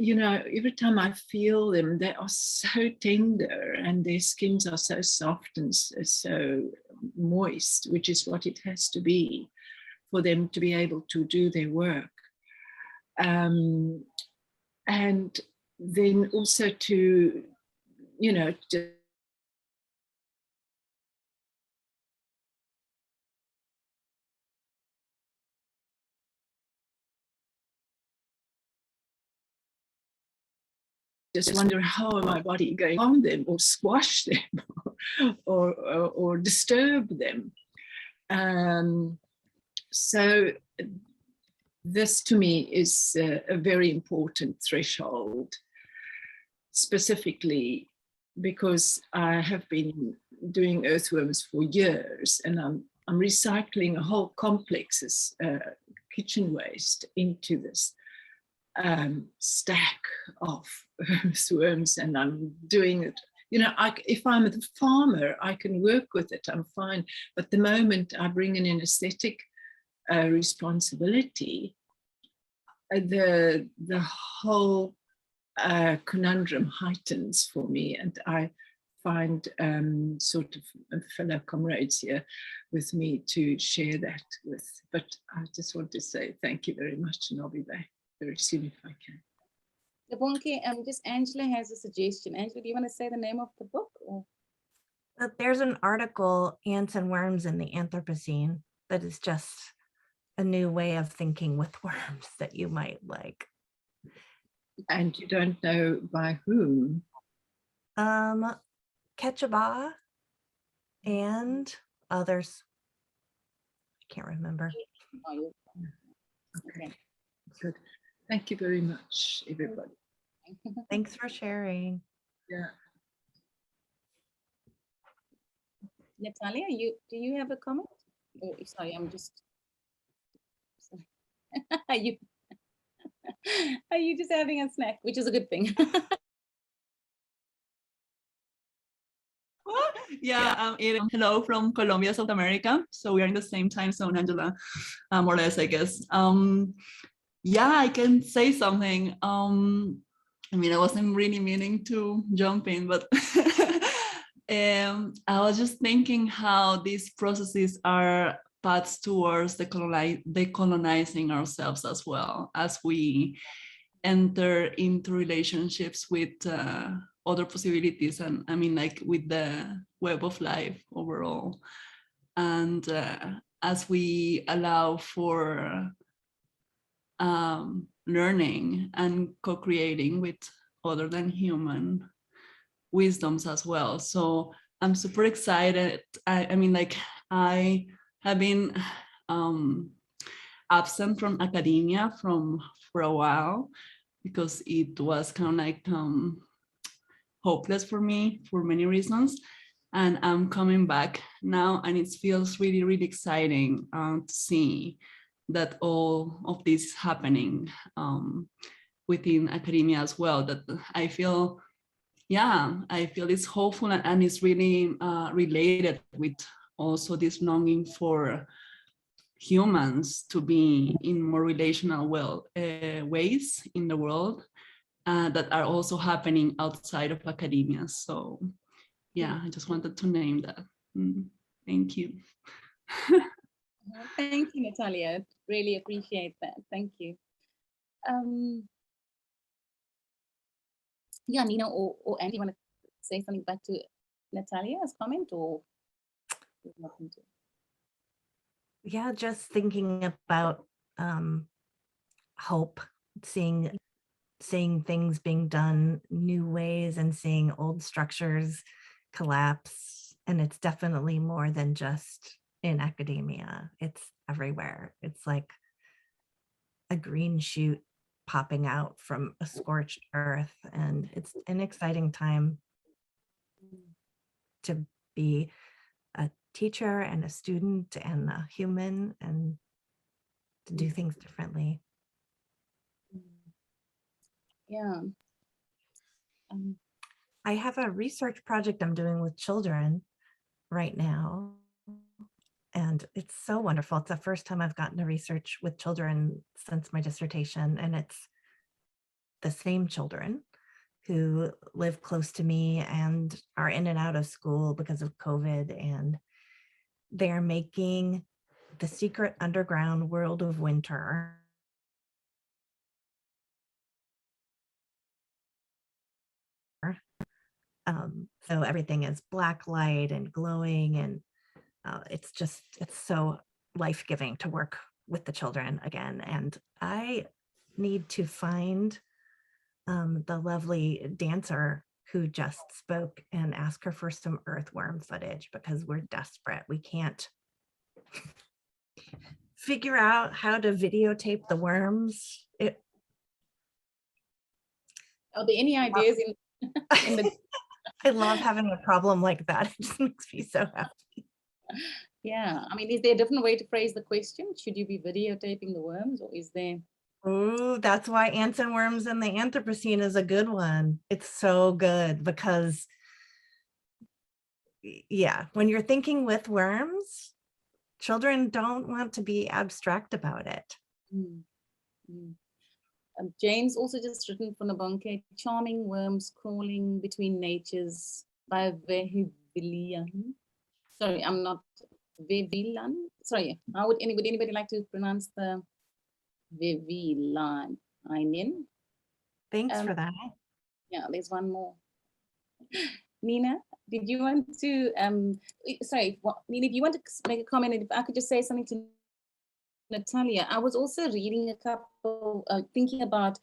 every time I feel them, they are so tender and their skins are so soft and so moist, which is what it has to be for them to be able to do their work. And then also to, just wonder how my body going on them or squash them or disturb them. So this to me is a very important threshold, specifically because I have been doing earthworms for years, and I'm recycling a whole complex's kitchen waste into this stack of earthworms, and I'm doing it. You know, if I'm a farmer, I can work with it, I'm fine. But the moment I bring in an aesthetic responsibility, the whole conundrum heightens for me, and I find sort of fellow comrades here with me to share that with. But I just want to say thank you very much, and I'll be back very soon if I can. Bonke, just Angela has a suggestion. Angela, do you want to say the name of the book? Or? There's an article, Ants and Worms in the Anthropocene, that is just a new way of thinking with worms that you might like. And you don't know by whom? Ketchaba and others. I can't remember. Okay, good. Thank you very much, everybody. Thanks for sharing. Yeah. Natalia, do you have a comment? Oh, sorry, I'm just. Are you just having a snack, which is a good thing? Yeah, I'm eating. Hello from Colombia, South America. So we are in the same time zone, Angela, more or less, I guess. Yeah, I can say something. I mean, I wasn't really meaning to jump in, but I was just thinking how these processes are paths towards decolonizing ourselves as well, as we enter into relationships with other possibilities, and I mean, like with the web of life overall. And as we allow for learning and co-creating with other than human wisdoms as well. So I'm super excited. I mean, like, I have been absent from academia for a while because it was kind of like hopeless for me for many reasons. And I'm coming back now, and it feels really, really exciting to see that all of this is happening within academia as well. That I feel, yeah, I feel it's hopeful, and it's really related with also this longing for humans to be in more relational ways in the world that are also happening outside of academia. So yeah, I just wanted to name that. Thank you. Thank you, Natalia. Really appreciate that. Thank you. Yeah, Nina or Andy, want to say something back to Natalia's comment, or nothing to? Yeah, just thinking about hope, seeing things being done new ways and seeing old structures collapse. And it's definitely more than just in academia. It's everywhere. It's like a green shoot popping out from a scorched earth. And it's an exciting time to be a teacher and a student and a human, and to do things differently. Yeah. I have a research project I'm doing with children right now, and it's so wonderful. It's the first time I've gotten to research with children since my dissertation, and it's the same children who live close to me and are in and out of school because of COVID, and they're making the secret underground world of winter. So everything is black light and glowing, and it's so life-giving to work with the children again. And I need to find the lovely dancer who just spoke and ask her for some earthworm footage, because we're desperate. We can't figure out how to videotape the worms. Are there any ideas in the I love having a problem like that. It just makes me so happy. Yeah, I mean, is there a different way to phrase the question? Should you be videotaping the worms, or is there? Oh, that's why Ants and Worms in the Anthropocene is a good one. It's so good because, yeah, when you're thinking with worms, children don't want to be abstract about it. James also just written for Nabonke, charming worms crawling between natures by Vehivillian. Sorry, I'm not Vevilan. Sorry, how would anybody like to pronounce the Vevilan? Thanks for that. Yeah, there's one more. Nina, did you want to, sorry, Nina, if you want to make a comment, if I could just say something to Natalia. I was also reading a couple, thinking about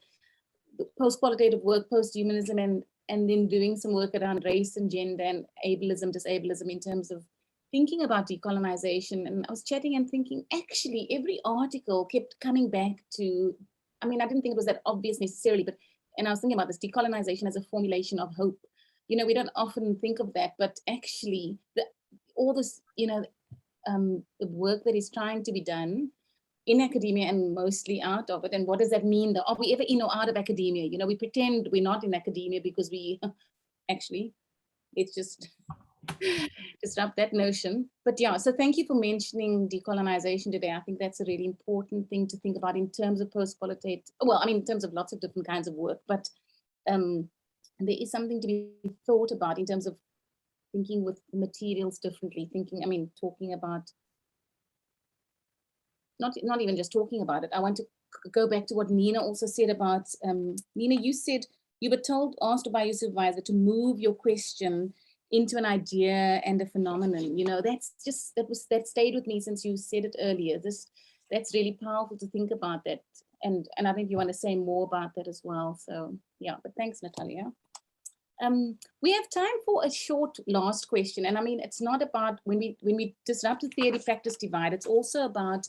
post-qualitative work, post-humanism, and then doing some work around race and gender and ableism, disableism in terms of thinking about decolonization. And I was chatting and thinking, actually, every article kept coming back to, I mean, I didn't think it was that obvious necessarily, but, and I was thinking about this decolonization as a formulation of hope. You know, we don't often think of that, but actually all this, you know, the work that is trying to be done in academia and mostly out of it. And what does that mean? Are we ever in or out of academia? You know, we pretend we're not in academia because we actually, it's just disrupt that notion. But yeah, so thank you for mentioning decolonization today. I think that's a really important thing to think about in terms of post-qualitative, well, I mean, in terms of lots of different kinds of work, but there is something to be thought about in terms of thinking with materials differently, thinking, I mean, talking about, not even just talking about it. I want to go back to what Nina also said about, Nina, you said you were asked by your supervisor to move your question into an idea and a phenomenon. You know, that's just, that stayed with me since you said it earlier. That's really powerful to think about that. And I think you want to say more about that as well. So yeah, but thanks, Natalia. We have time for a short last question. And I mean, it's not about when we disrupt the theory practice divide, it's also about,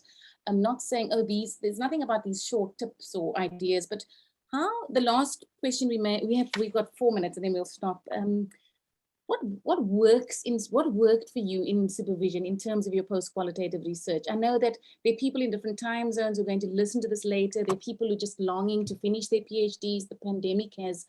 I'm not saying, oh, there's nothing about these short tips or ideas, but how, the last question we've got 4 minutes and then we'll stop. What worked for you in supervision in terms of your post-qualitative research? I know that there are people in different time zones who are going to listen to this later. There are people who are just longing to finish their PhDs. The pandemic has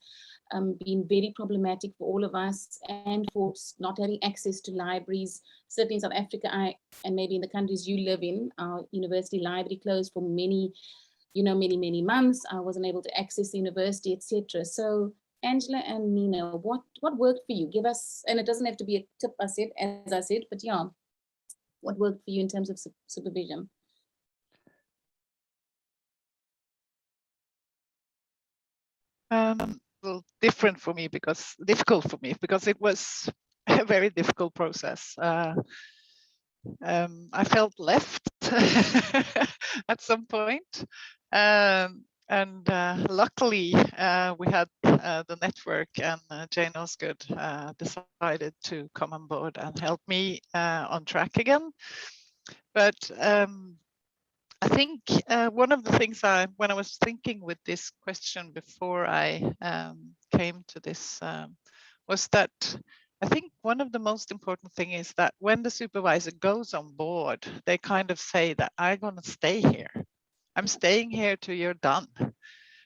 been very problematic for all of us and for not having access to libraries. Certainly in South Africa, and maybe in the countries you live in, our university library closed for many months. I wasn't able to access the university, etc. So Angela and Nina, what worked for you? Give us, and it doesn't have to be a tip, as I said, but yeah, what worked for you in terms of supervision? Well, difficult for me because it was a very difficult process. I felt left at some point, and luckily we had the network, and Jane Osgood decided to come on board and help me on track again. But I think one of the things when I was thinking with this question before I came to this was that I think one of the most important thing is that when the supervisor goes on board, they kind of say that I'm going to stay here. I'm staying here till you're done,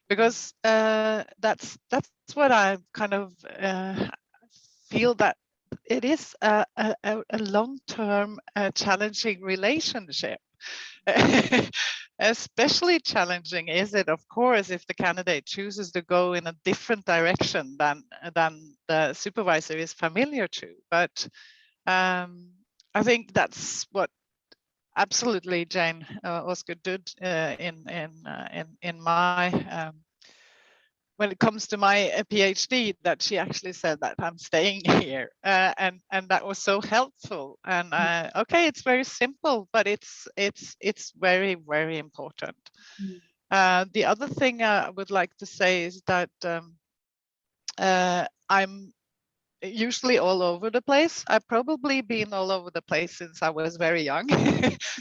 because that's what I kind of feel, that it is a long-term challenging relationship. Especially challenging is it, of course, if the candidate chooses to go in a different direction than the supervisor is familiar to. But I think that's what absolutely Jane Osgood did in my when it comes to my PhD, that she actually said that I'm staying here, and that was so helpful. And okay, it's very simple, but it's very, very important. The other thing I would like to say is that usually all over the place. I've probably been all over the place since I was very young.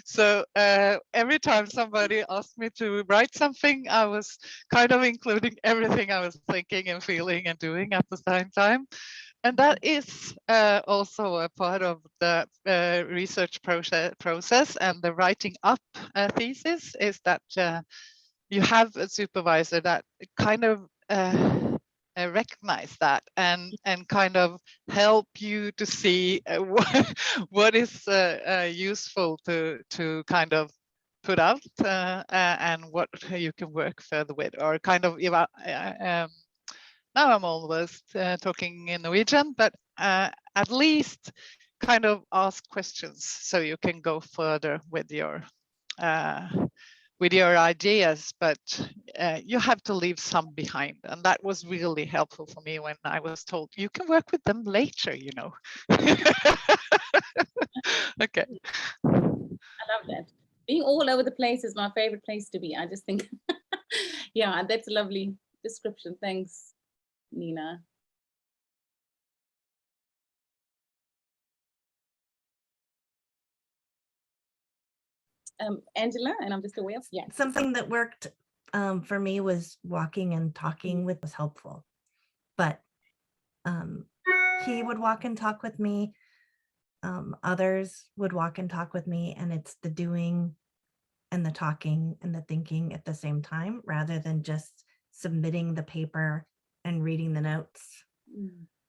So every time somebody asked me to write something, I was kind of including everything I was thinking and feeling and doing at the same time. And that is also a part of the research process and the writing up thesis, is that you have a supervisor that kind of recognize that and kind of help you to see what is useful to kind of put out and what you can work further with, or kind of now I'm almost talking in Norwegian, but at least kind of ask questions so you can go further with your ideas, but you have to leave some behind. And that was really helpful for me when I was told you can work with them later, you know. Okay. I love that. Being all over the place is my favorite place to be. I just think, yeah, that's a lovely description. Thanks, Nina. Angela, and I'm just aware of, yeah. Something that worked for me was walking and talking with was helpful, but he would walk and talk with me. Others would walk and talk with me, and it's the doing and the talking and the thinking at the same time, rather than just submitting the paper and reading the notes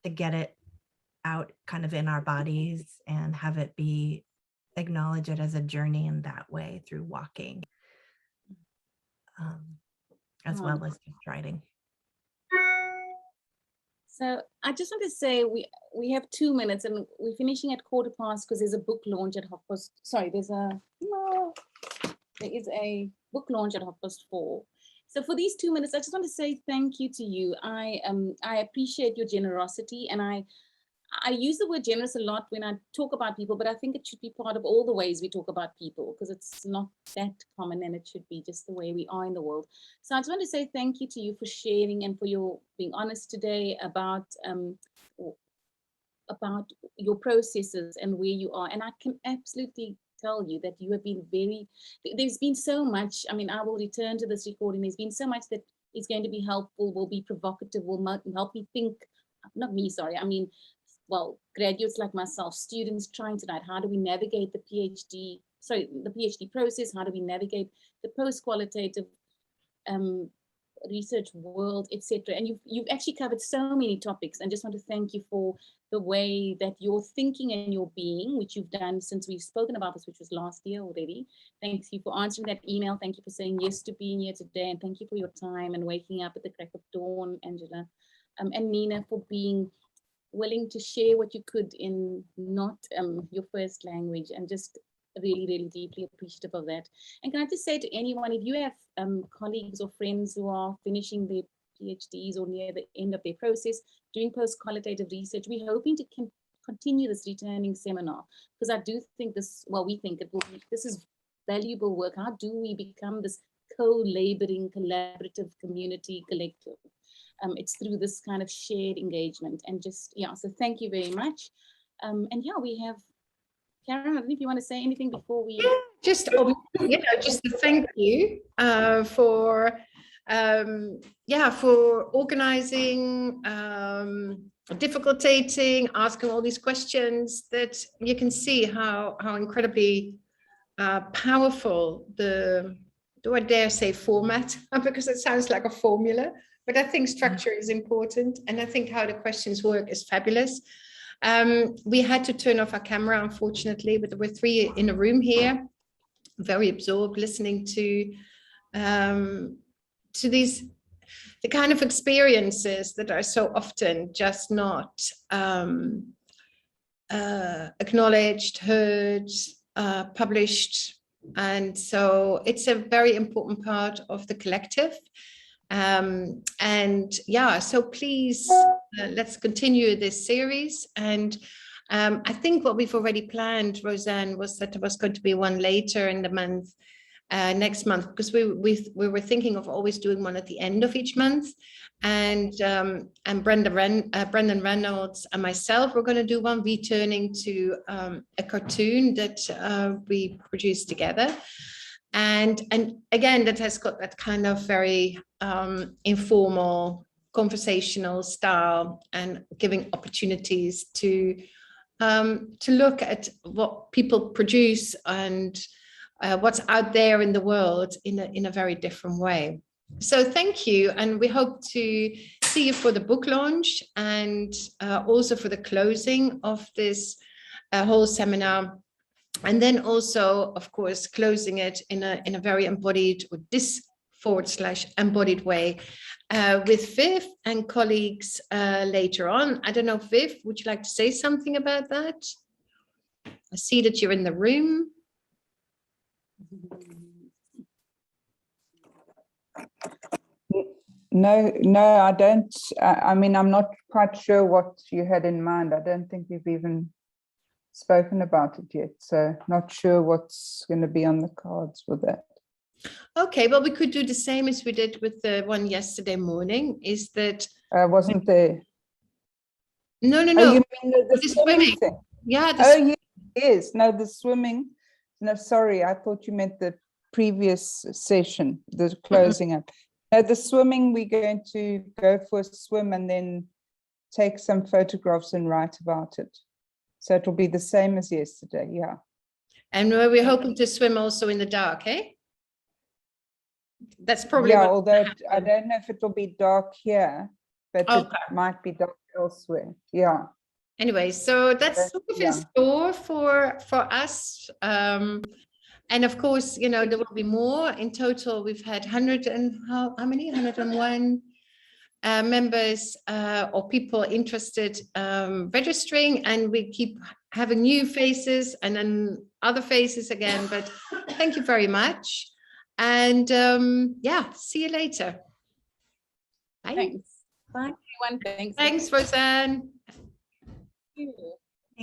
to get it out kind of in our bodies and have it be, acknowledge it as a journey in that way through walking, as well as just writing. So I just want to say we have 2 minutes and we're finishing at 15:15 because there's a book launch at 4:30. Sorry, there is a book launch at 4:30. So for these 2 minutes, I just want to say thank you to you. I appreciate your generosity, and I use the word generous a lot when I talk about people, but I think it should be part of all the ways we talk about people, because it's not that common, and it should be just the way we are in the world. So I just want to say thank you to you for sharing and for your being honest today about your processes and where you are. And I can absolutely tell you that you have been there's been so much. I mean, I will return to this recording. There's been so much that is going to be helpful, will be provocative, will help me think, not me, sorry, I mean, well, graduates like myself, students trying to write, how do we navigate the PhD process? How do we navigate the post-qualitative research world, etc. And you've actually covered so many topics, and just want to thank you for the way that you're thinking and your being, which you've done since we've spoken about this, which was last year already. Thank you for answering that email. Thank you for saying yes to being here today, and thank you for your time and waking up at the crack of dawn, Angela. And Nina, for being willing to share what you could in not your first language, and just really, really deeply appreciative of that. And can I just say to anyone, if you have colleagues or friends who are finishing their PhDs or near the end of their process, doing post-qualitative research, we're hoping to continue this returning seminar, because I do think this, well, we think this is valuable work. How do we become this co-laboring, collaborative community collective? It's through this kind of shared engagement, and just, yeah, so thank you very much. And yeah, we have Karen, I don't know if you want to say anything before we... Yeah, just to thank you for organizing, difficultating, asking all these questions, that you can see how incredibly powerful the, do I dare say format, because it sounds like a formula, but I think structure is important, and I think how the questions work is fabulous. We had to turn off our camera, unfortunately, but there were 3 in a room here, very absorbed, listening to these, the kind of experiences that are so often just not acknowledged, heard, published. And so it's a very important part of the collective. And yeah, so please, let's continue this series. And I think what we've already planned, Roseanne, was that there was going to be one later in the month, next month, because we were thinking of always doing one at the end of each month. And Brendan Reynolds and myself, we're going to do one returning to a cartoon that we produced together. And again, that has got that kind of very informal, conversational style, and giving opportunities to look at what people produce and what's out there in the world in a very different way. So thank you, and we hope to see you for the book launch and also for the closing of this whole seminar. And then also, of course, closing it in a very embodied, or this/embodied way with Viv and colleagues later on. I don't know, Viv, would you like to say something about that? I see that you're in the room. No, I don't. I mean, I'm not quite sure what you had in mind. I don't think we've even spoken about it yet, so not sure what's going to be on the cards with that. Okay, well, we could do the same as we did with the one yesterday morning. Is that wasn't there? No. Oh, you mean the swimming thing? Yeah. Yes. No, the swimming. No, sorry, I thought you meant the previous session, the closing up. No, the swimming, we're going to go for a swim and then take some photographs and write about it. So it'll be the same as yesterday, yeah. And we're hoping to swim also in the dark, eh? That's probably, yeah, although I don't know if it'll be dark here, but it might be dark elsewhere, yeah. Anyway, so that's sort of in store for us. And of course, you know, there will be more. In total, we've had 100 and how many? 101 members or people interested registering, and we keep having new faces and then other faces again. But thank you very much, and yeah, see you later. Bye. Thanks. Bye, everyone. Thanks. Thanks, Roseanne. Thank you.